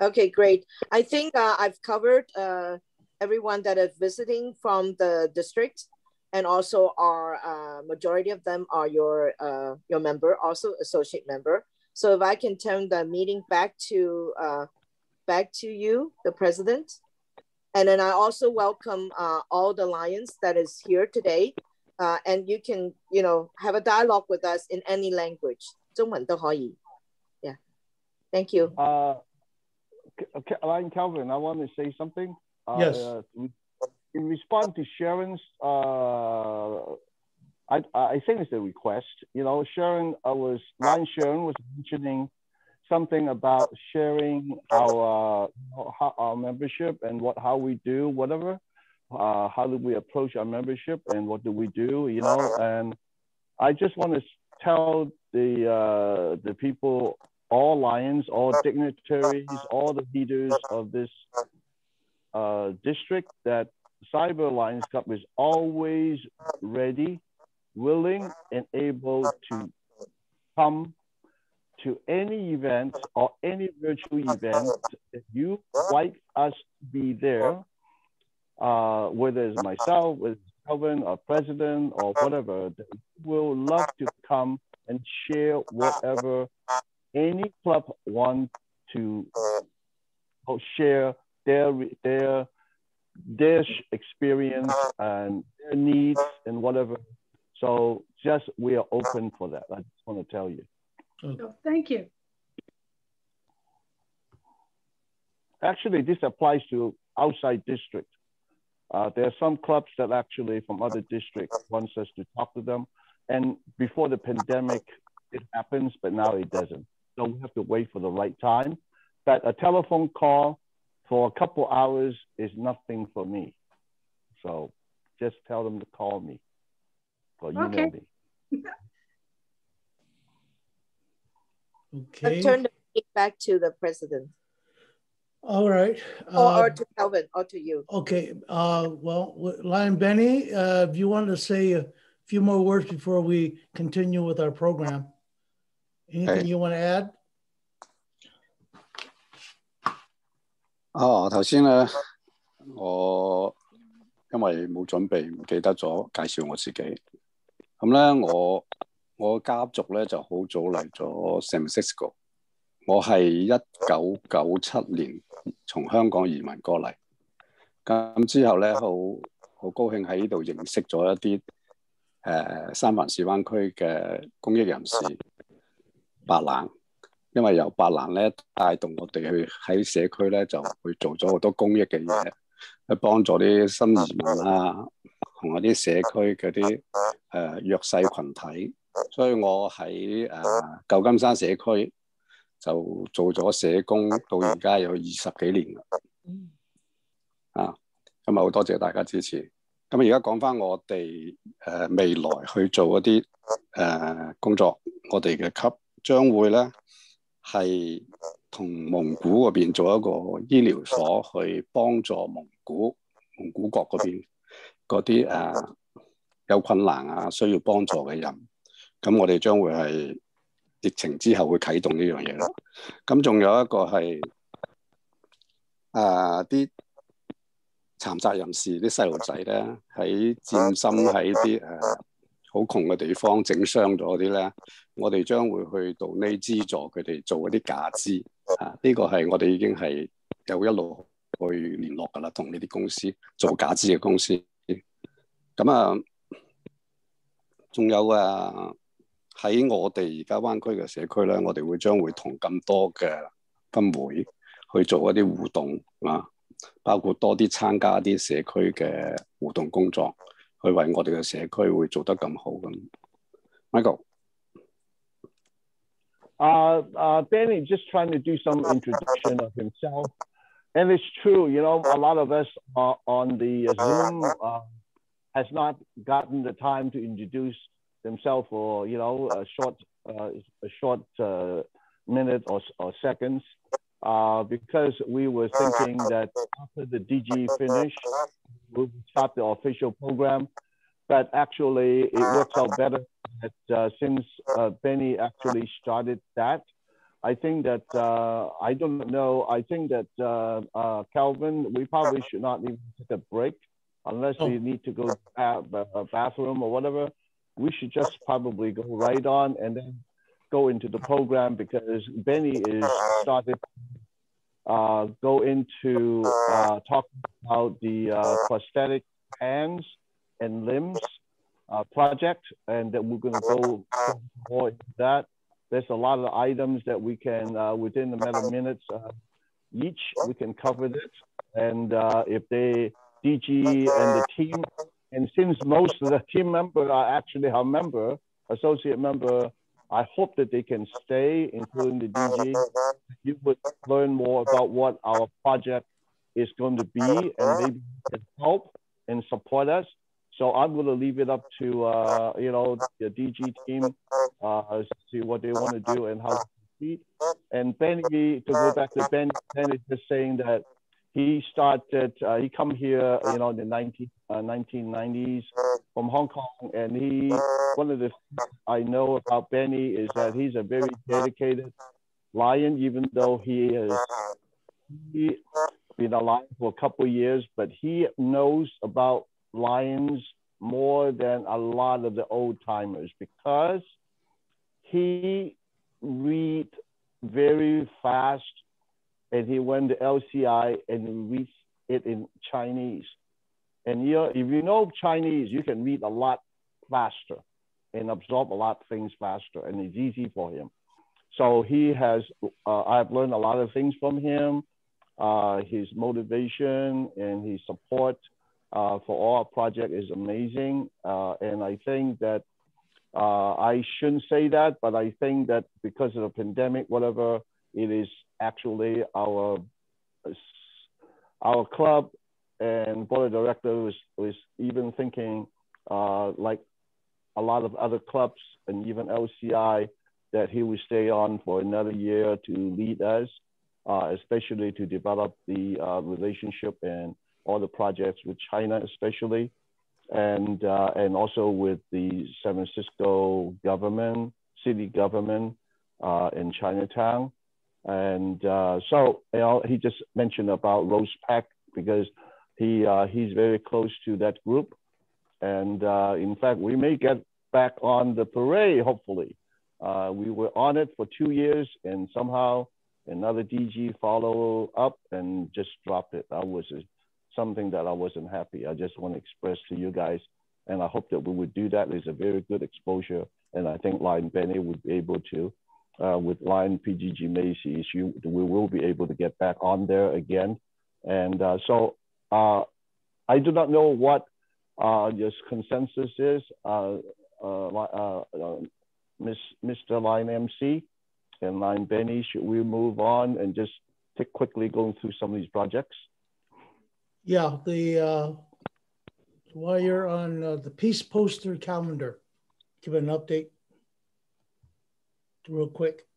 Okay, great. I think I've covered everyone that is visiting from the district, and also our majority of them are your member, also associate member. So if I can turn the meeting back to you, the president, and then I also welcome all the Lions that is here today, and you can have a dialogue with us in any language. 中文都可以. Yeah, thank you. Lion Calvin, I want to say something. Yes. in response to Sharon's, I think it's a request. You know, Sharon was mentioning something about sharing our membership and how we do whatever. How do we approach our membership and what do we do? You know, and I just want to tell the people, all Lions, all dignitaries, all the leaders of this district, that Cyber Lions Club is always ready, willing, and able to come to any event or any virtual event that you like us to be there, whether it's myself, whether it's Calvin or President or whatever, that will love to come and share whatever any club wants to share their experience and their needs and whatever. So just, we are open for that. I just want to tell you. So, thank you. Actually, this applies to outside district. There are some clubs that actually from other districts wants us to talk to them. And before the pandemic, it happens, but now it doesn't. So we have to wait for the right time. But a telephone call for a couple hours is nothing for me. So just tell them to call me or email me. Okay. I'll turn the mic back to the president. All right. Or to Calvin, or to you. Okay. Well, Lion Benny, if you wanted to say a few more words before we continue with our program. Anything you want to add? 頭先咧，我因為冇準備，唔記得咗介紹我自己。咁咧，我家族咧就好早嚟咗 San Francisco。我係1997年從香港移民過嚟。咁之後咧，好高興喺呢度認識咗一啲三藩市灣區嘅公益人士，白蘭。因為由白蘭咧帶動我哋去喺社區咧就去做咗好多公益嘅嘢，去幫助啲新移民啊，同埋啲社區嗰啲弱勢群體。所以我喺舊金山社區就做咗社工，到而家有20幾年啦。咁好多謝大家支持。咁而家講翻我哋未來去做一啲工作，我哋嘅級將會咧。係同蒙古嗰邊做一個醫療所，去幫助蒙古國嗰邊嗰啲有困難啊，需要幫助嘅人。咁我哋將會係疫情之後會啟動呢樣嘢啦。咁仲有一個係啲殘疾人士啲細路仔咧，喺佔深喺啲好窮嘅地方整傷咗啲咧，我哋將會去到呢資助佢哋做一啲假肢呢個係我哋已經係有一路去聯絡㗎啦，同呢啲公司做假肢嘅公司。咁仲有喺我哋而家灣區嘅社區咧，我哋將會同咁多嘅分會去做一啲互動包括多啲參加啲社區嘅互動工作。去為我哋嘅社區會做得更好咁。Michael。Danny just trying to do some introduction of himself. And it's true, you know, a lot of us on the Zoom has not gotten the time to introduce themselves for, you know, a short minute or seconds. Because we were thinking that after the DG finish, we'll start the official program, but actually it works out better that since Benny actually started that. I think that, I don't know, I think that Calvin, we probably should not even take a break unless we need to go to a bathroom or whatever. We should just probably go right on and then go into the program because Benny is started go into talking about the prosthetic hands and limbs project, and that we're going to go more into that. There's a lot of items that we can, within the matter of minutes each, we can cover this. And if they DG and the team. And since most of the team members are actually our member, associate member, I hope that they can stay, including the DG. You would learn more about what our project is going to be, and maybe you can help and support us. So I'm going to leave it up to you know, the DG team, see what they want to do and how to proceed. And Benny, to go back to Ben is just saying that he started, he come here, you know, in the 1990s from Hong Kong, and one of the things I know about Benny is that he's a very dedicated lion, even though he has been a lion for a couple of years, but he knows about lions more than a lot of the old timers because he read very fast, and he went to LCI and reads it in Chinese. And if you know Chinese, you can read a lot faster and absorb a lot of things faster, and it's easy for him. So he has, I've learned a lot of things from him, his motivation and his support for all our project is amazing. And I think that, I shouldn't say that, but I think that because of the pandemic, whatever, it is actually our club and board of directors was even thinking like a lot of other clubs and even LCI, that he would stay on for another year to lead us, especially to develop the relationship and all the projects with China especially, and also with the San Francisco government, city government in Chinatown. And so, you know, he just mentioned about Rose Pack because he's very close to that group. And in fact, we may get back on the parade, hopefully. We were on it for 2 years, and somehow another DG followed up and just dropped it. That was something that I wasn't happy. I just want to express to you guys, and I hope that we would do that. It's a very good exposure, and I think Lion Benny would be able to. With Lion PGG Macy's, we will be able to get back on there again. And so I do not know what this consensus is, Mr. Lion MC and Lion Benny. Should we move on and just quickly going through some of these projects? Yeah, while you're on the peace poster calendar, give an update real quick.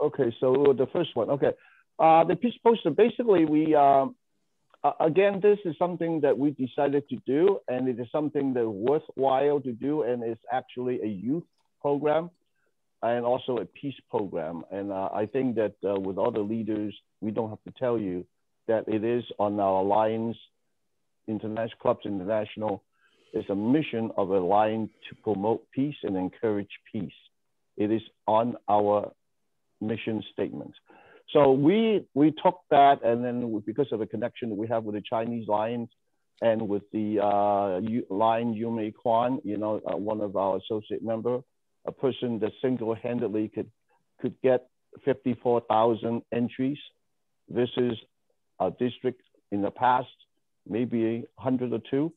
Okay, so the first one, okay. The peace poster, basically we, again, this is something that we decided to do, and it is something that is worthwhile to do, and it's actually a youth program and also a peace program. And I think that with all the leaders, we don't have to tell you that it is on our Lions International Clubs International. It's a mission of a lion to promote peace and encourage peace. It is on our mission statement. So we took that, and then because of the connection that we have with the Chinese lions and with the Lion Yumei Kwan, you know, one of our associate member, a person that single-handedly could get 54,000 entries. This is a district in the past, maybe 100 or 2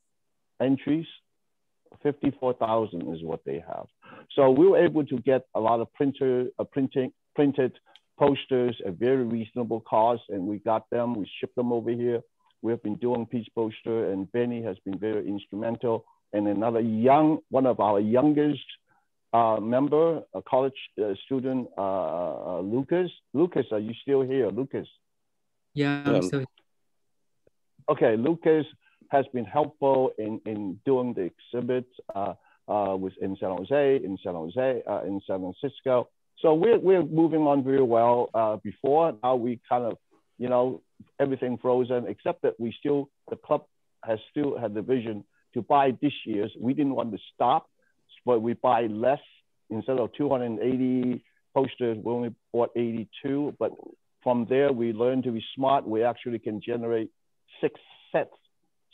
entries. 54,000 is what they have. So we were able to get a lot of printed posters at very reasonable cost, and we got them, we shipped them over here. We have been doing peace poster, and Benny has been very instrumental. And another one of our youngest member, a college student, Lucas. Lucas, are you still here, Lucas? Yeah, I'm still here. Okay, Lucas has been helpful in doing the exhibit in San Jose, in San Francisco. So we're moving on very well. Before, now we kind of, you know, everything frozen, except that the club has still had the vision to buy this year's. We didn't want to stop, but we buy less. Instead of 280 posters, we only bought 82. But from there, we learned to be smart. We actually can generate 6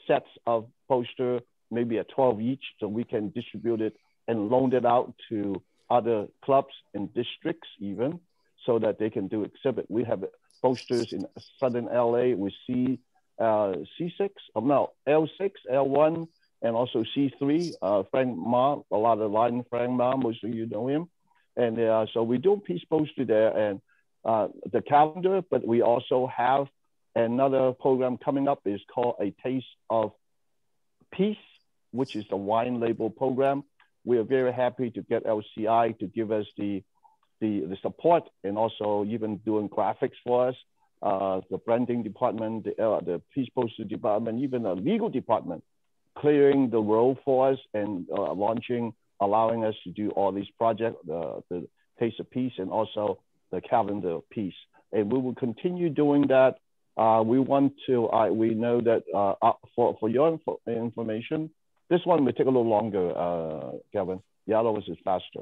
sets of poster, maybe at 12 each, so we can distribute it and loan it out to other clubs and districts even, so that they can do exhibit. We have posters in southern LA. We see C6, L6, L1, and also C3. Frank Ma, a lot of line Frank Ma, most of you know him. And so we do peace poster there and the calendar, but we also have another program coming up is called A Taste of Peace, which is the wine label program. We are very happy to get LCI to give us the support and also even doing graphics for us. The branding department, the peace poster department, even the legal department, clearing the road for us and allowing us to do all these projects, the Taste of Peace and also the calendar of peace. And we will continue doing that. We want to, we know that for your information, this one may take a little longer, Kevin. The other one is faster.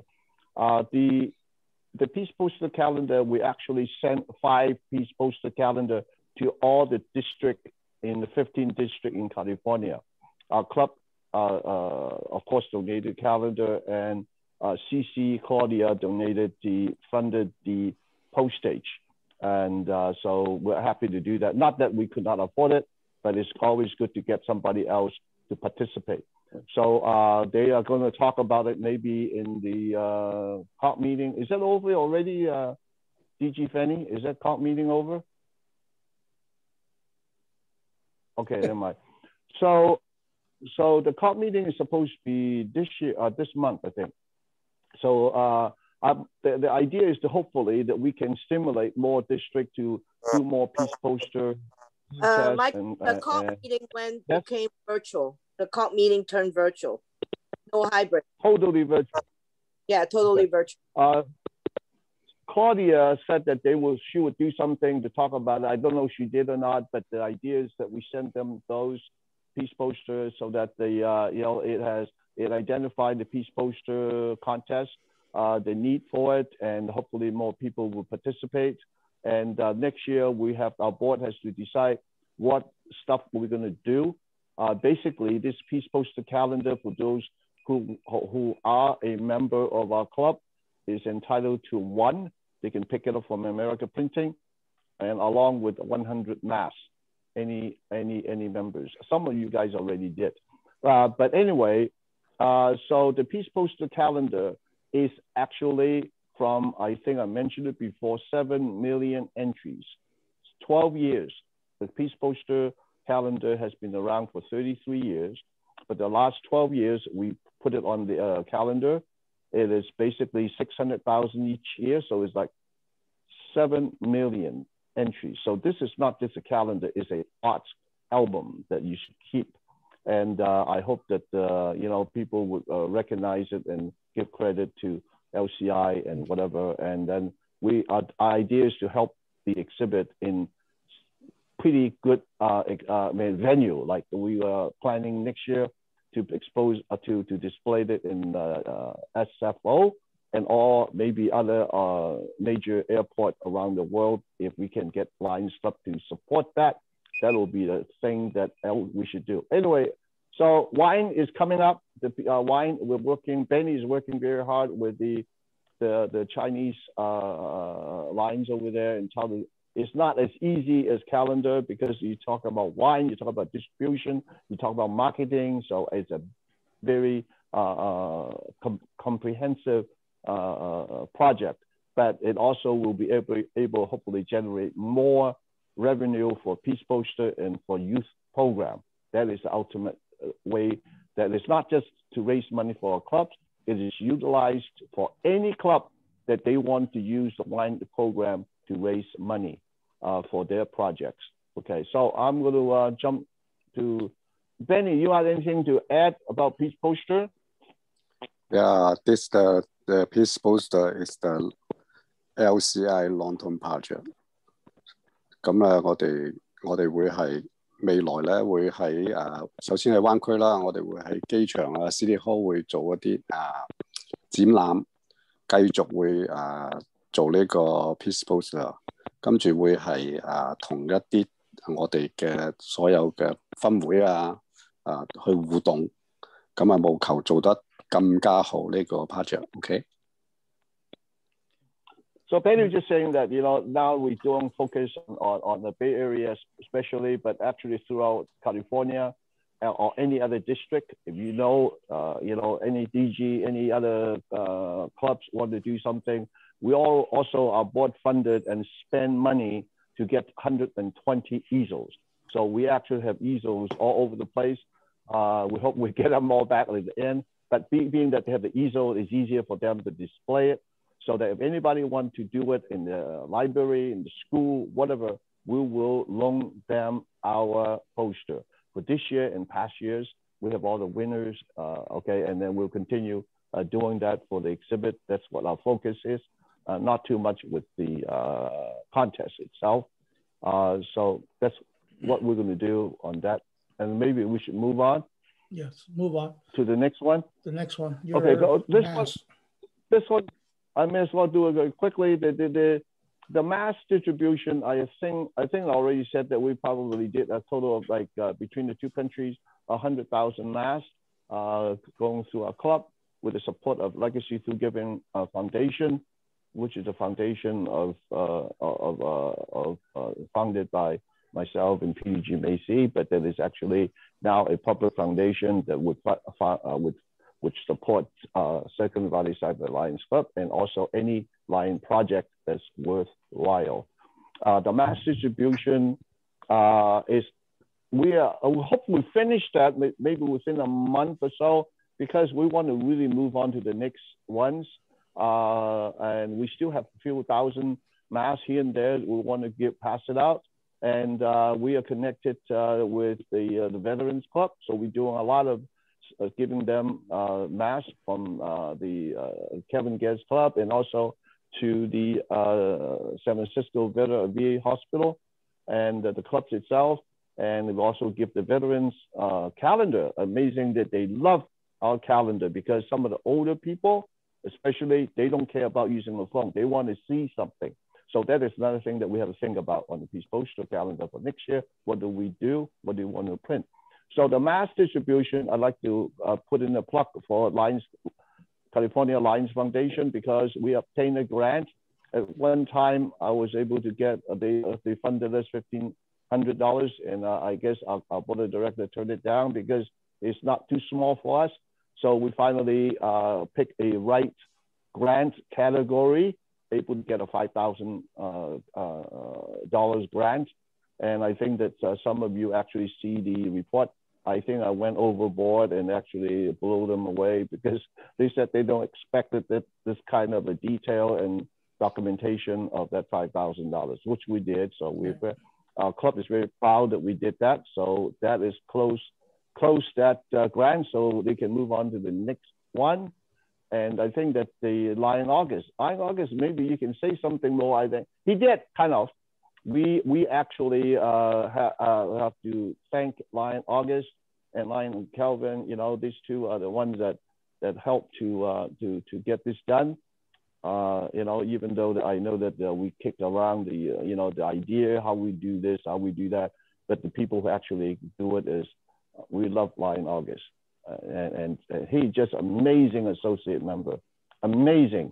The peace poster calendar, we actually sent 5 peace poster calendar to all the district in the 15 district in California. Our club, of course, donated calendar, and CC Claudia funded the postage. And so we're happy to do that. Not that we could not afford it, but it's always good to get somebody else to participate. So they are going to talk about it maybe in the COP meeting. Is that over already, DG Fanny? Is that COP meeting over? Okay, never mind. So the COP meeting is supposed to be this month, I think. So the idea is to hopefully that we can stimulate more district to do more peace poster. Mike, the COP meeting became virtual. The COP meeting turned virtual. No hybrid. Totally virtual. Yeah, totally virtual. Claudia said that she would do something to talk about it. I don't know if she did or not, but the idea is that we send them those peace posters so that they, it identified the peace poster contest, the need for it, and hopefully more people will participate. And next year our board has to decide what stuff we're going to do. Basically, this peace poster calendar for those who are a member of our club is entitled to 1. They can pick it up from America Printing, and along with 100 masks. Any members. Some of you guys already did. But anyway, so the peace poster calendar is actually from, I think I mentioned it before, 7 million entries. It's 12 years. The peace poster calendar has been around for 33 years, but the last 12 years, we put it on the calendar. It is basically 600,000 each year. So it's like 7 million entries. So this is not just a calendar, it's an art album that you should keep. And I hope that, people would recognize it and give credit to LCI and whatever. And then our idea is to help the exhibit in pretty good venue. Like we are planning next year to expose, to display it in SFO and all maybe other major airport around the world. If we can get Lions Club to support that, that will be the thing that we should do. Anyway, so wine is coming up. The wine, Benny is working very hard with the Chinese lines over there in China. It's not as easy as calendar because you talk about wine, you talk about distribution, you talk about marketing. So it's a very comprehensive project, but it also will be able hopefully generate more revenue for peace poster and for youth program. That is the ultimate way. That is not just to raise money for our clubs, it is utilized for any club that they want to use the wine program to raise money for their projects. Okay, so I'm going to jump to Benny. You have anything to add about peace poster? Yeah, the peace poster is the LCI long-term project. 咁我哋會係未來咧會喺首先係灣區啦，我哋會喺機場啊 City Hall 會做一啲展覽，繼續會做呢個 peace poster， 跟住會係同一啲我哋嘅所有嘅分會去互動，咁務求做得更加好呢個 project。OK。So Penny was just saying that, now we don't focus on the Bay Area especially, but actually throughout California or any other district. If any DG, any other clubs want to do something, we all also are board funded and spend money to get 120 easels. So we actually have easels all over the place. We hope we get them all back at the end, but being that they have the easel, it's easier for them to display it. So that if anybody wants to do it in the library, in the school, whatever, we will loan them our poster. For this year and past years, we have all the winners, okay, and then we'll continue doing that for the exhibit. That's what our focus is, not too much with the contest itself. So that's what we're going to do on that. And maybe we should move on. Yes, move on. To the next one? The next one. Okay, so this one, I may as well do it very quickly. The mass distribution, I think I already said that we probably did a total of like between the two countries, 100,000 masks going through our club with the support of Legacy Through Giving Foundation, which is a foundation founded by myself and PDG Macy, but that is actually now a public foundation that which supports Silicon Valley SVCyberLions Club and also any Lion project that's worthwhile. The mass distribution is, we hope we finish that maybe within a month or so, because we want to really move on to the next ones. And we still have a few thousand masks here and there we want to pass it out. And we are connected with the Veterans Club. So we're doing a lot of giving them masks from the Kevin Guest Club and also to the San Francisco VA Hospital and the clubs itself. And we also give the veterans calendar. Amazing that they love our calendar, because some of the older people, especially, they don't care about using the phone. They want to see something. So that is another thing that we have to think about on the Peace Poster calendar for next year. What do we do? What do we want to print? So the mass distribution, I'd like to put in a plug for California Lions Foundation, because we obtained a grant. At one time, I was able to get, they funded us $1,500, and I guess our board of directors turned it down because it's not too small for us. So we finally picked a right grant category, able to get a $5,000 grant. And I think that some of you actually see the report. I think I went overboard and actually blew them away, because they said they don't expect that this kind of a detail and documentation of that $5,000, which we did. So our club is very proud that we did that. So that is close that grant, so they can move on to the next one. And I think that the Lion August, maybe you can say something more. I think he did kind of. We actually have to thank Lion August and Lion Kelvin. These two are the ones that helped to get this done. Even though I know that we kicked around the idea, how we do this, how we do that, but the people who actually do it is, we love Lion August. And he's just amazing associate member, amazing.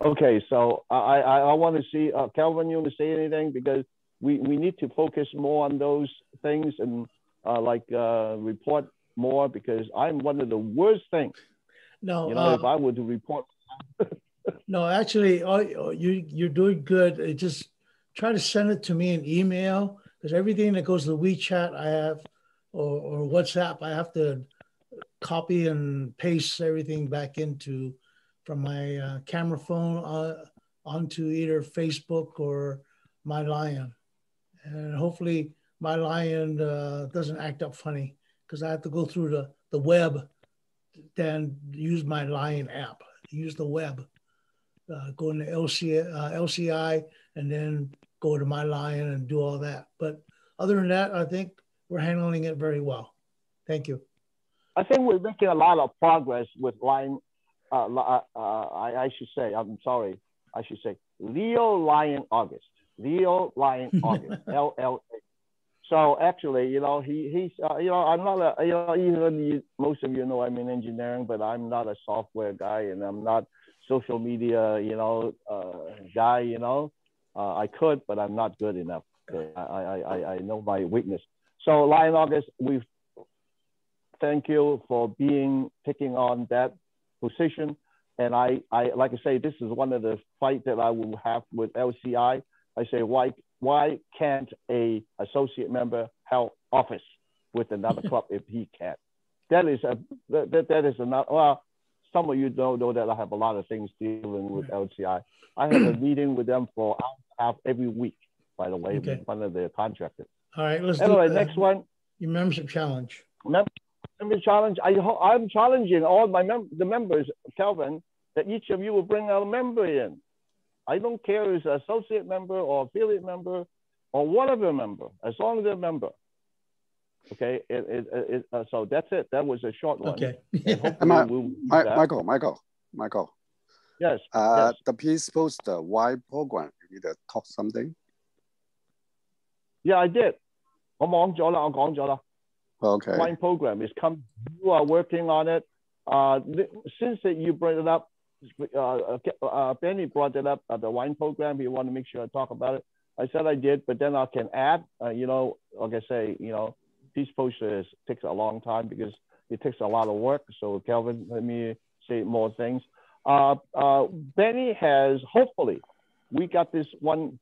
Okay, so I want to see, Calvin, you want to say anything? Because we need to focus more on those things and report more, because I'm one of the worst things. No, if I were to report. No, actually, you're doing good. Just try to send it to me in email, because everything that goes to WeChat I have, or WhatsApp, I have to copy and paste everything back from my camera phone onto either Facebook or my Lion. And hopefully my Lion doesn't act up funny, because I have to go through the web, then use my Lion app, use the web, go into LCI, and then go to my Lion and do all that. But other than that, I think we're handling it very well. Thank you. I think we're making a lot of progress with Lion. I should say, I'm sorry, I should say Leo Lion August. Leo Lion August, LLA. So actually, he's, I'm not even most of you know I'm in engineering, but I'm not a software guy, and I'm not social media, guy, I could, but I'm not good enough. Okay. I know my weakness. So Lion August, we thank you for taking on that position. And I like I say, this is one of the fight that I will have with LCI. I say, why can't a associate member hold office with another club if he can't? That is another. Well, some of you don't know that I have a lot of things dealing with LCI. I have a meeting with them for every week, by the way, with one of their contractors. All right, let's do the next one. Your membership challenge. Membership challenge. I'm challenging all the members, Kelvin, that each of you will bring a member in. I don't care if it's an associate member or affiliate member or whatever member, as long as they're a member. Okay, so that's it. That was a short one. Okay. Michael. Yes. The Peace Poster Y program, you need to talk something. Yeah, I did. 我講咗啦. Okay. Wine program is coming. You are working on it. Since you brought it up, Benny brought it up, the wine program. You want to make sure I talk about it. I said I did, but then I can add, like I say, Peace Poster takes a long time because it takes a lot of work. So Kelvin, let me say more things. Benny has, hopefully, we got this one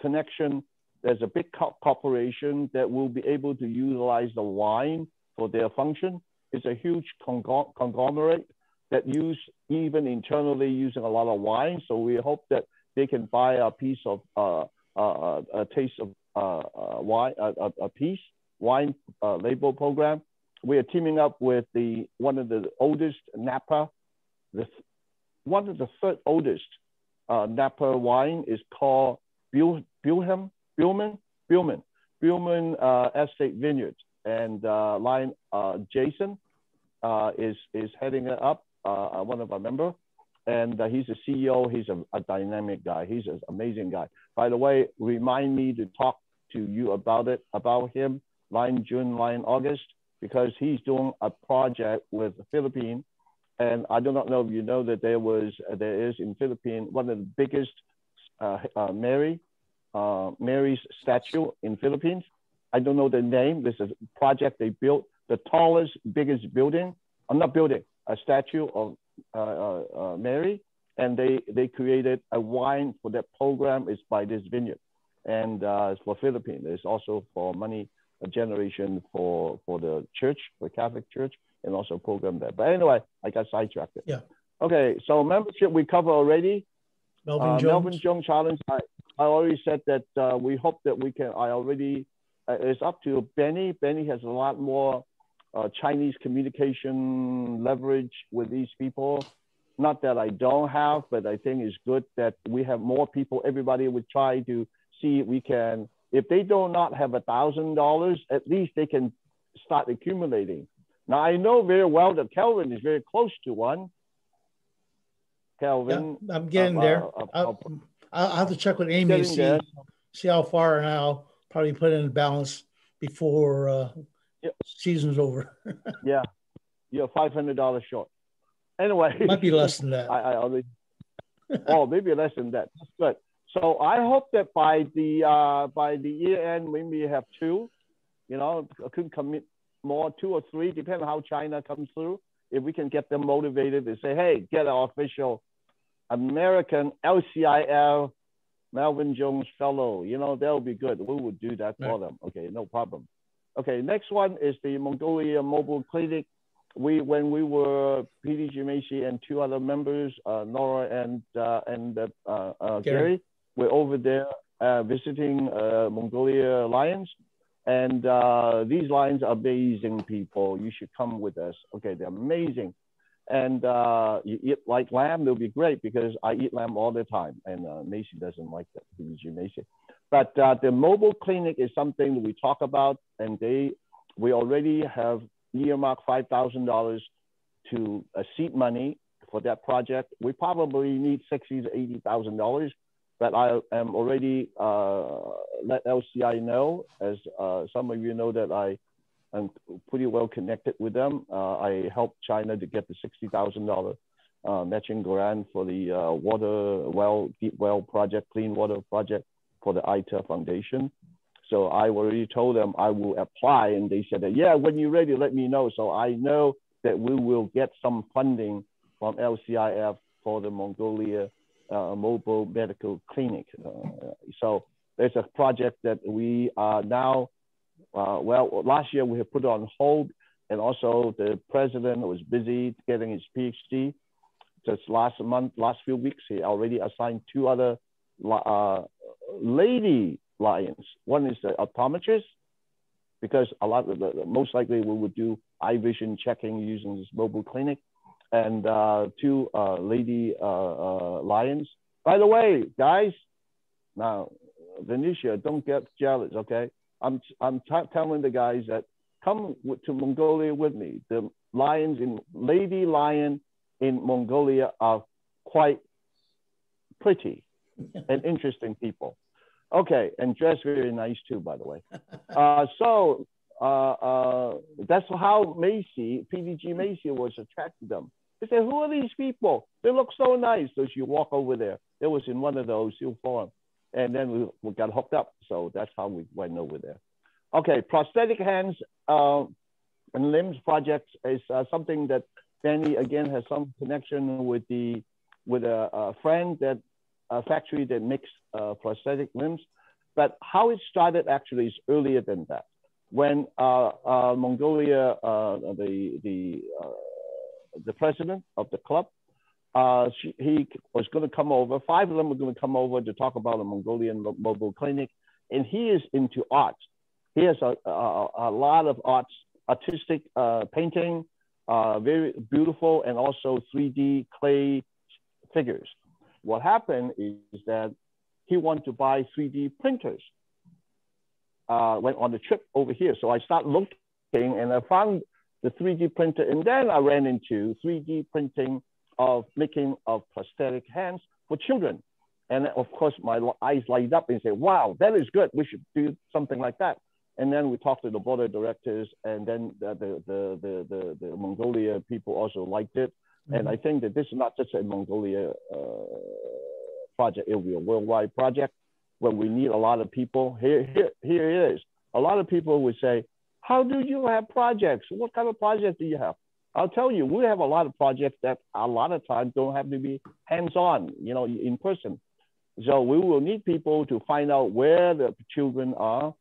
connection. There's a big corporation that will be able to utilize the wine for their function. It's a huge conglomerate that even internally using a lot of wine. So we hope that they can buy a piece of a taste of wine, a piece wine label program. We are teaming up with one of the oldest Napa, one of the third oldest Napa wine is called Billman Estate Vineyard, and Lion Jason is heading it up, one of our members, and he's a CEO. He's a dynamic guy. He's an amazing guy. By the way, remind me to talk to you about him, June, August, because he's doing a project with the Philippines. And I do not know if you know that there is in Philippines one of the biggest Mary's statue in Philippines. I don't know the name. This is a project they built, the tallest, biggest building. A statue of Mary, and they created a wine for that program. It's by this vineyard, and it's for Philippines. It's also for money generation for the church, for Catholic Church, and also a program there. But anyway, I got sidetracked. Yeah. Okay, so membership we cover already. Melvin Jones Challenge. I already said that we hope that we can. It's up to Benny. Benny has a lot more Chinese communication leverage with these people. Not that I don't have, but I think it's good that we have more people. Everybody would try to see if we can. If they do not have $1,000, at least they can start accumulating. Now I know very well that Kelvin is very close to one. Kelvin, yeah, I'm getting there. I'll have to check with Amy and see how far, and I'll probably put in a balance before season's over. Yeah, you're $500 short. Anyway, might be less than that. I already. Oh, maybe less than that. That's good. So I hope that by the year end we may have two. I could commit more, 2 or 3, depending on how China comes through. If we can get them motivated to say, hey, get our official American LCIL Melvin Jones Fellow, that would be good. We would do that for them. Okay, no problem. Okay, next one is the Mongolia Mobile Clinic. When we were PDG Macy and 2 other members, Nora and Gary, we're over there visiting Mongolia lions. And these lions are amazing people. You should come with us. Okay, they're amazing. And you eat like lamb, they'll be great because I eat lamb all the time. And Macy doesn't like that, PDG Macy. But the mobile clinic is something that we talk about, and we already have earmarked $5,000 to seed money for that project. We probably need $60,000 to $80,000, but I am already let LCI know, as some of you know that I am pretty well connected with them. I helped China to get the $60,000 matching grant for the deep well project, clean water project for the ITER Foundation. So I already told them I will apply, and they said that, yeah, when you're ready, let me know. So I know that we will get some funding from LCIF for the Mongolia mobile medical clinic. So there's a project that we are now, last year we have put it on hold, and also the president was busy getting his PhD. Just last few weeks, he already assigned 2 other lady lions. One is the optometrist, because most likely we would do eye vision checking using this mobile clinic, and 2 lady lions. By the way, guys, now Venetia, don't get jealous, okay? I'm telling the guys that come to Mongolia with me. The lady lion in Mongolia are quite pretty and interesting people. Okay, and dressed very nice too, by the way. So that's how PDG Macy was attracted them. They said, who are these people? They look so nice. So she walked over there. It was in one of those forum. And then we got hooked up. So that's how we went over there. Okay, prosthetic hands and limbs projects is something that Danny, again, has some connection with a friend a factory that makes prosthetic limbs. But how it started actually is earlier than that. When Mongolia, the president of the club, he was going to come over. 5 of them were going to come over to talk about a Mongolian mobile clinic. And he is into art. He has a lot of artistic painting, very beautiful, and also 3D clay figures. What happened is that he wanted to buy 3D printers. Went on the trip over here. So I started looking, and I found the 3D printer, and then I ran into 3D printing of making of prosthetic hands for children. And of course, my eyes light up and say, wow, that is good. We should do something like that. And then we talked to the board of directors, and then the Mongolia people also liked it. Mm-hmm. And I think that this is not just a Mongolia project, it will be a worldwide project where we need a lot of people. Here it is. A lot of people would say, how do you have projects? What kind of projects do you have? I'll tell you, we have a lot of projects that a lot of times don't have to be hands-on, in person. So we will need people to find out where the children are,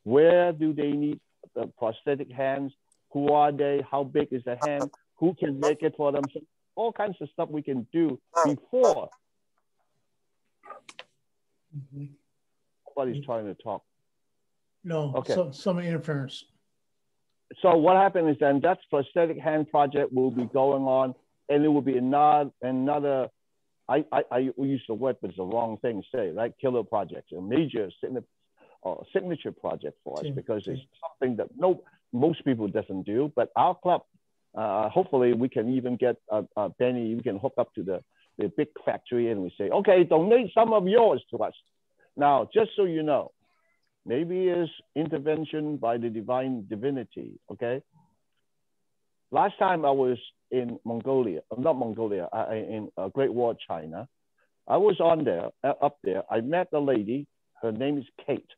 where do they need the prosthetic hands, who are they, how big is the hand, who can make it for them. So all kinds of stuff we can do before. Nobody's trying to talk. No, okay. Some interference. So what happened is then that prosthetic hand project will be going on, and it will be another I use the word, but it's the wrong thing to say, right? Killer project, a major signature project for us, because it's something that most people doesn't do. But our club, hopefully we can even get Benny, we can hook up to the big factory, and we say, okay, donate some of yours to us. Now, just so you know, maybe it's intervention by the divinity, okay? Last time I was in Mongolia, not Mongolia, in Great Wall, China. I was up there. I met a lady, her name is Kate.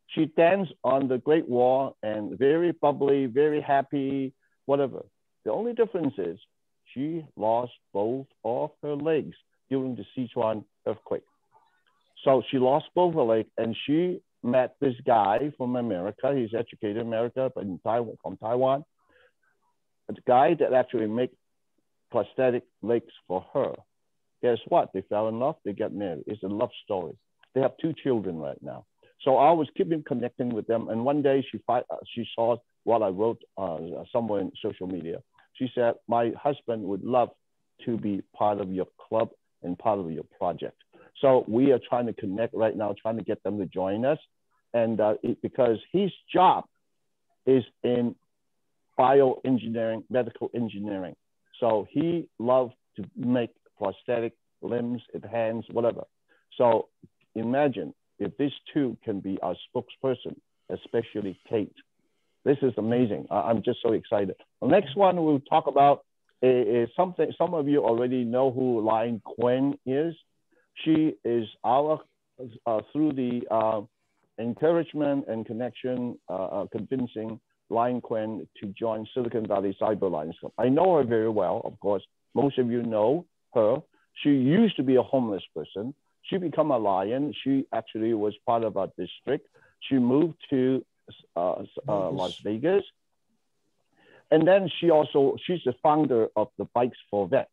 She danced on the Great Wall and very bubbly, very happy, whatever. The only difference is she lost both of her legs during the Sichuan earthquake. So she lost both her legs, and she met this guy from America. He's educated in America, but from Taiwan. A guy that actually makes prosthetic legs for her. Guess what? They fell in love. They got married. It's a love story. They have 2 children right now. So I was keeping connecting with them. And one day she saw what I wrote somewhere in social media. She said, my husband would love to be part of your club and part of your project. So we are trying to connect right now, trying to get them to join us. And because his job is in bioengineering, medical engineering. So he loves to make prosthetic limbs, hands, whatever. So imagine if these 2 can be our spokesperson, especially Kate. This is amazing. I'm just so excited. The next one we'll talk about is something, some of you already know who Lion Quinn is. She is our, through the encouragement and connection, convincing Lion Quinn to join Silicon Valley SVCyberLions Club. I know her very well, of course. Most of you know her. She used to be a homeless person. She became a lion. She actually was part of our district. She moved to Las Vegas. And then she's the founder of the Bikes for Vets.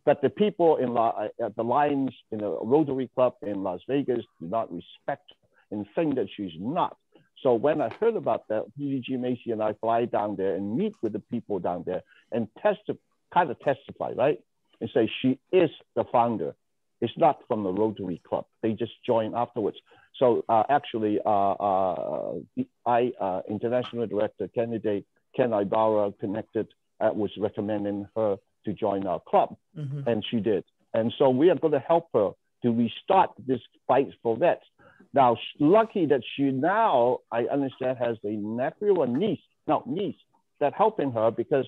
But the people in at the Lions, in the Rotary Club in Las Vegas, do not respect her and think that she's not. So when I heard about that, DG Macy and I fly down there and meet with the people down there and kind of testify, right? And say she is the founder. It's not from the Rotary Club. They just joined afterwards. So actually, International Director candidate Ken Ibarra was recommending her to join our club, and she did. And so we are going to help her to restart this Bikes for Vets. Now, lucky that she now, I understand, has a nephew or niece that helping her, because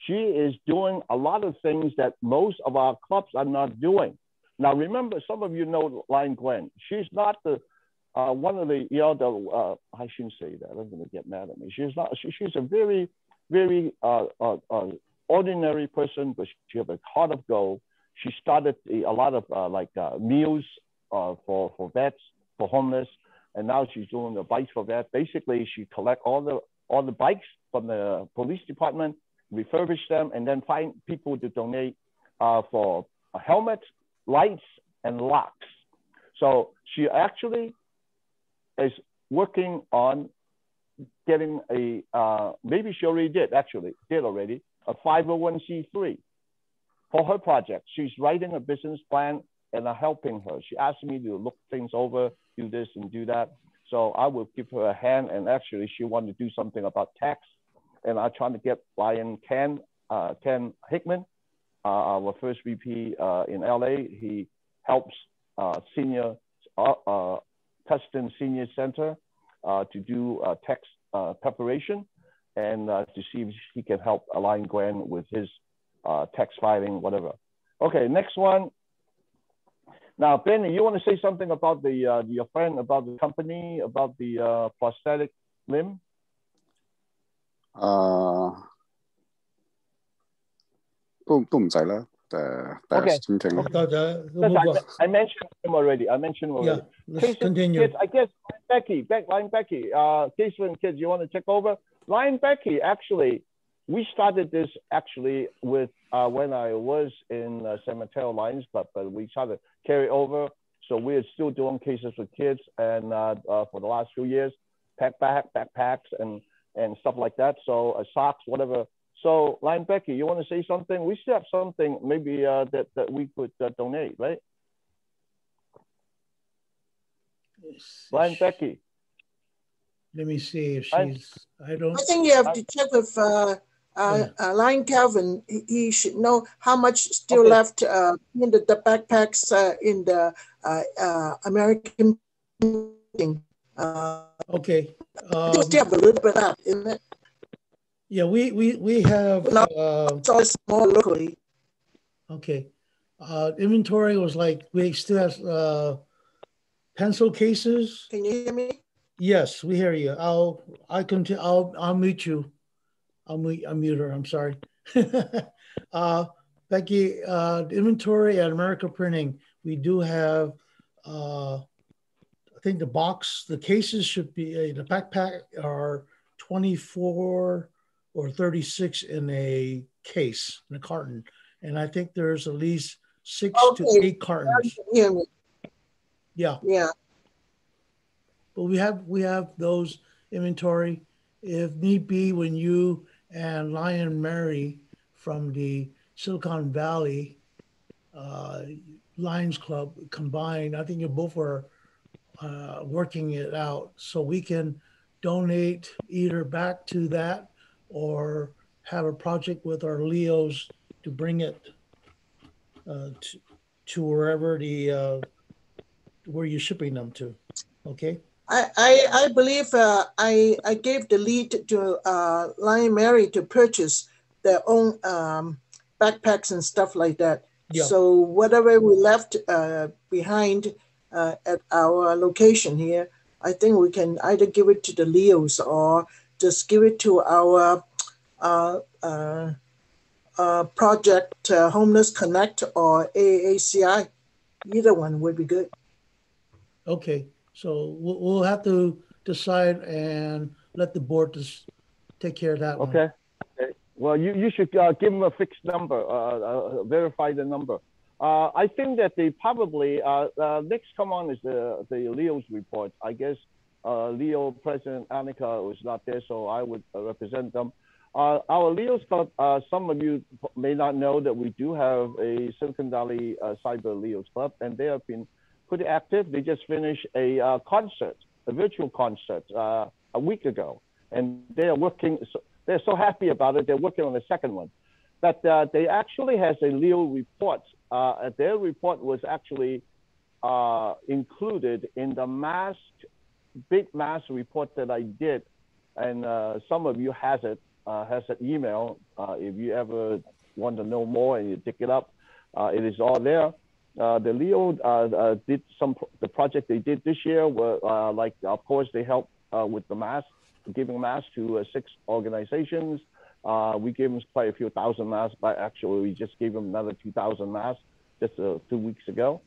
she is doing a lot of things that most of our clubs are not doing. Now, remember, some of you know Lion Gwen. She's not the one of the, I shouldn't say that. I'm going to get mad at me. She's not. She's a very, very ordinary person, but she has a heart of gold. She started a lot of meals for vets, for homeless, and now she's doing the Bikes for Vets. Basically, she collect all the bikes from the police department, refurbish them, and then find people to donate for helmets, lights, and locks. So she actually is working on getting maybe she already did already, a 501c3 for her project. She's writing a business plan and I'm helping her. She asked me to look things over, do this and do that. So I will give her a hand, and actually she wanted to do something about tax. And I'm trying to get Ken Hickman, our first VP in LA. He helps Tustin Senior Center to do tax preparation, and to see if he can help Lion Gwen with his tax filing, whatever. Okay, next one. Now, Benny, you want to say something about your friend, about the company, about the prosthetic limb?都唔使啦，第日先傾啦。I mentioned him already. Yeah, let's continue. Kids, I guess Lion Becky, Case Kids, you want to check over? Lion Becky, actually, we started this actually with when I was in San Mateo Lions Club, but we started to carry over. So we're still doing cases with kids, and for the last few years, backpacks and stuff like that. So socks, whatever. So Lion Becky, you want to say something? We still have something maybe that we could donate, right? Lion Becky. Let me see if she's. I think you have to check with Lion Calvin. He should know how much still left in the backpacks in the American meeting. Okay. We still have a little bit left, isn't it? Yeah, we have. So it's more locally. Okay. Inventory was like, we still have pencil cases. Can you hear me? Yes, we hear you. I'll mute you. I'll mute her. I'm sorry. Becky, inventory at America Printing, we do have. I think the cases should be the backpack are 24 or 36 in a case, in a carton, and I think there's at least 6 to 8 cartons. Yeah. But we have those inventory. If need be, when you and Lion Mary from the Silicon Valley Lions Club combined, I think you both were working it out, so we can donate either back to that or have a project with our Leos to bring it to wherever where you're shipping them to. Okay. I believe I gave the lead to Lion Mary to purchase their own backpacks and stuff like that. Yeah. So whatever we left behind at our location here, I think we can either give it to the Leos or just give it to our project Homeless Connect or AACI. Either one would be good. Okay, so we'll have to decide and let the board just take care of that one. Okay. Well, you should give them a fixed number, verify the number. I think that they probably, next come on is the Leo's report. I guess Leo President Annika was not there, so I would represent them. Our Leo's Club, some of you may not know that we do have a Silicon Valley Cyber Leo's Club, and they have been pretty active. They just finished a concert, a virtual concert a week ago, and they are working, they're so happy about it, they're working on the second one. But they actually has a Leo report. Their report was actually included in the big mass report that I did, and some of you has an email. If you ever want to know more and you pick it up, it is all there. The Leo did the project they did this year were like, of course, they helped with the mask, giving masks to 6 organizations. We gave them quite a few thousand masks, but actually we just gave them another 2,000 masks just 2 weeks ago.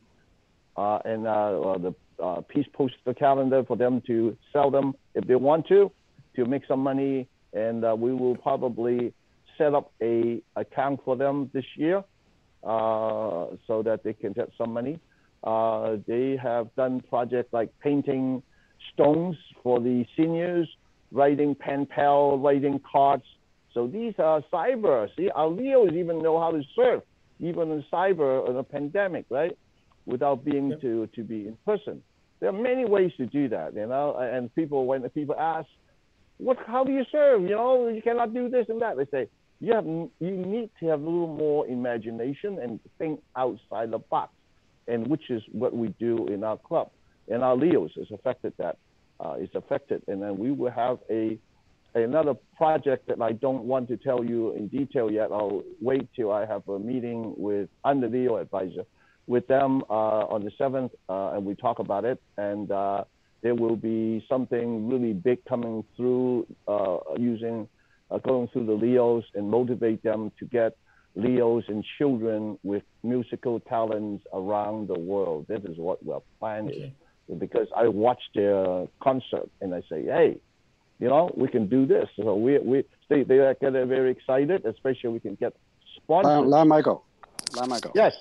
And the Peace Poster calendar for them to sell them if they want to make some money. And we will probably set up a account for them this year so that they can get some money. They have done projects like painting stones for the seniors, writing pen pal, writing cards. So these are cyber. See, our Leos even know how to surf, even in cyber in a pandemic, right? Without being to be in person. There are many ways to do that, you know. And when people ask, how do you serve? You know, you cannot do this and that. They say, you need to have a little more imagination and think outside the box, and which is what we do in our club. And our Leos is affected and then we will have another project that I don't want to tell you in detail yet. I'll wait till I have a meeting with, I'm the Leo advisor, with them on the 7th, and we talk about it. And there will be something really big coming through going through the Leos and motivate them to get Leos and children with musical talents around the world. That is what our plan is. Because I watched their concert and I say, hey, you know, we can do this. So they get very excited, especially we can get sponsors. Michael. Yes.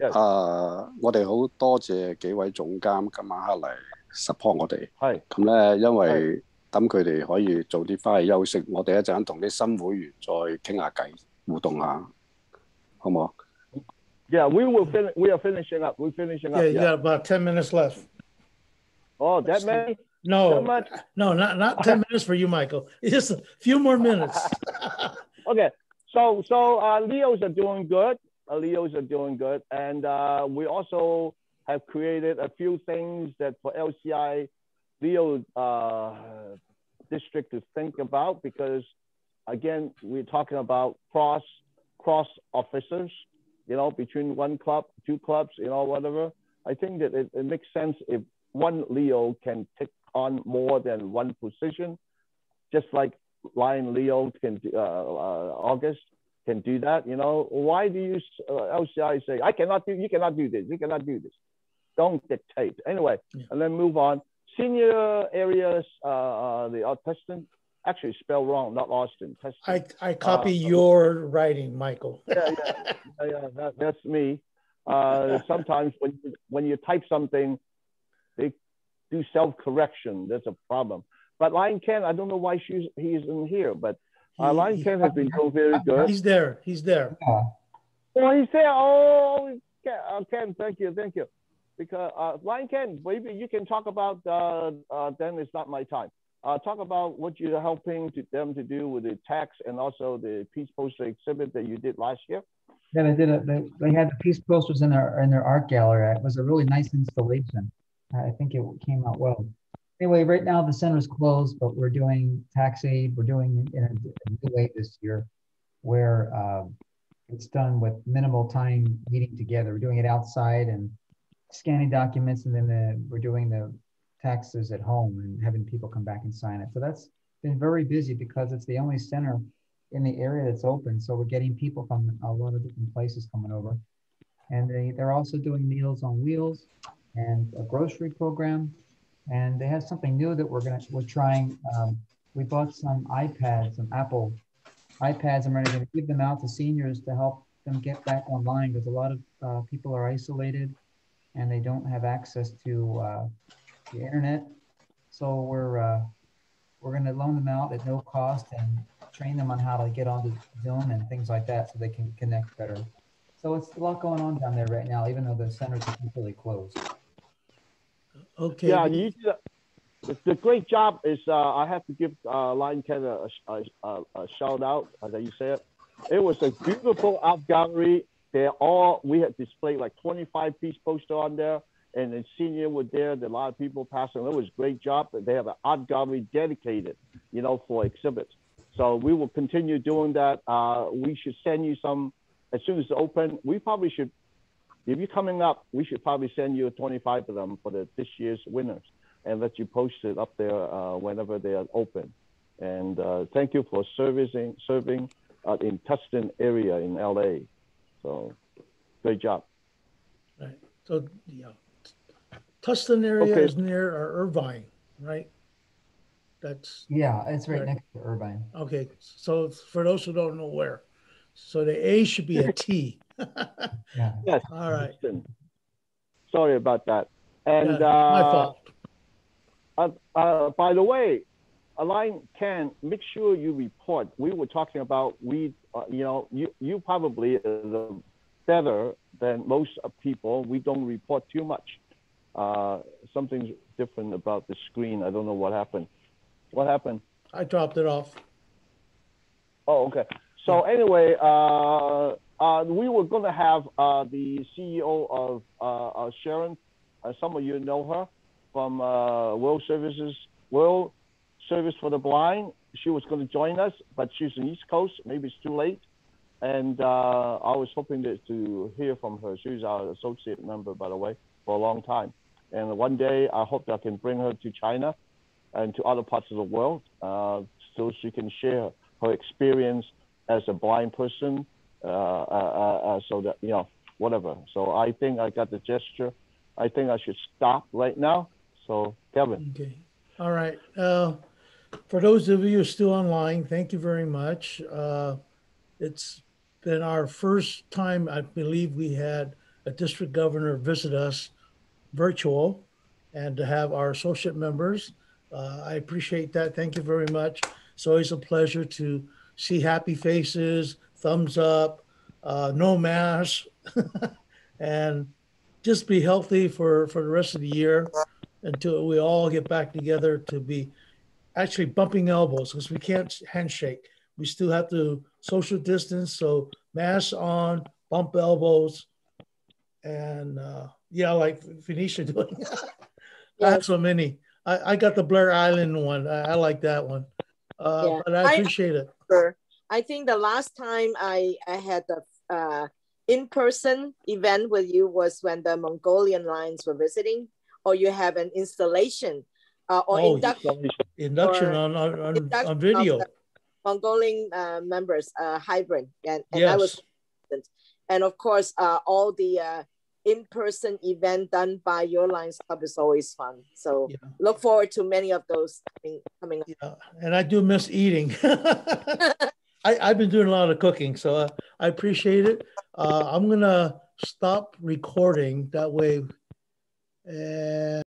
我哋好多謝幾位總監今晚黑嚟 support 我哋。係。咁咧，因為等佢哋可以早啲翻去休息，我哋一陣同啲新會員再傾下偈，互動下，好唔好？Yeah, we are finishing up. We're finishing up. Yeah, you got about 10 minutes left. Oh, that many? No, that much? No, not 10 minutes for you, Michael. It's just a few more minutes. Okay, so Leos are doing good. Leos are doing good, and we also have created a few things that for LCI Leo district to think about, because again, we're talking about cross officers, you know, between one club, 2 clubs, you know, whatever. I think that it makes sense if one Leo can take on more than one position, just like Lion Leo can do, August can do that. You know, why do you LCI say you cannot do this, you cannot do this? Don't dictate. Anyway, and then move on. Senior areas, the Tustin, actually spelled wrong, not Austin. Tustin. I copy your writing, Michael. Yeah, that's me. Sometimes when you type something, they do self-correction. That's a problem. But Lion Ken, I don't know why he isn't here, but Lion Ken has been doing very good. He's there. Oh, he's there. Oh, Ken, thank you. Because Lion Ken, maybe you can talk about, then it's not my time. Talk about what you're helping them to do with the tax and also the Peace Poster exhibit that you did last year. Yeah, they had the Peace Posters in their art gallery. It was a really nice installation. I think it came out well. Anyway, right now the center is closed, but we're doing tax aid. We're doing it in a new way this year. where it's done with minimal time meeting together. We're doing it outside and scanning documents, and then we're doing the taxes at home and having people come back and sign it. So that's been very busy because it's the only center in the area that's open. So we're getting people from a lot of different places coming over. And they're also doing Meals on Wheels and a grocery program. And they have something new that we're trying. We bought some iPads, some Apple iPads, and we're going to give them out to seniors to help them get back online, because a lot of people are isolated and they don't have access to the internet. So we're going to loan them out at no cost and train them on how to get onto Zoom and things like that so they can connect better. So it's a lot going on down there right now, even though the centers are completely closed. Okay. Yeah, the great job is I have to give Lion Cat a shout out, that you said. It was a beautiful art gallery. We had displayed like 25-piece poster on there, and the senior were there. There were a lot of people passing. It was a great job. They have an art gallery dedicated, for exhibits. So we will continue doing that. We should send you some as soon as it's open. We probably should, if you're coming up, we should probably send you 25 of them for this year's winners and let you post it up there whenever they are open. And thank you for serving in Tustin area in LA. So great job. Right. So yeah, Tustin area is near Irvine, right? Yeah, it's right next to Irvine. Okay, so for those who don't know where, so the A should be a T. Yeah. Yes. All right. Sorry about that. And my fault. By the way, Lion Can, make sure you report. We were talking about you probably is better than most people. We don't report too much. Something's different about the screen. I don't know what happened. What happened? I dropped it off. Oh, okay. So anyway, we were going to have the CEO of Sharon. Some of you know her from World Service for the Blind. She was going to join us, but she's in the East Coast. Maybe it's too late. And I was hoping to hear from her. She's our associate member, by the way, for a long time. And one day, I hope that I can bring her to China and to other parts of the world so she can share her experience as a blind person, so that, whatever. So I think I got the gesture. I think I should stop right now. So, Kevin. Okay. All right. For those of you still online, thank you very much. It's been our first time, I believe we had a district governor visit us virtual, and to have our associate members. I appreciate that. Thank you very much. It's always a pleasure to see happy faces, thumbs up, no mask, and just be healthy for the rest of the year until we all get back together to be actually bumping elbows, because we can't handshake. We still have to social distance, so masks on, bump elbows, and yeah, like Phoenicia doing. I have so many. I got the Blair Island one. I like that one. But I appreciate it. I think the last time I had the in-person event with you was when the Mongolian lions were visiting, or you have an installation or induction on video. Mongolian members, hybrid, and yes. I was, and of course, all the in-person event done by your Lions Club is always fun. So look forward to many of those coming up. Yeah. And I do miss eating. I've been doing a lot of cooking, so I appreciate it. I'm gonna stop recording that way. And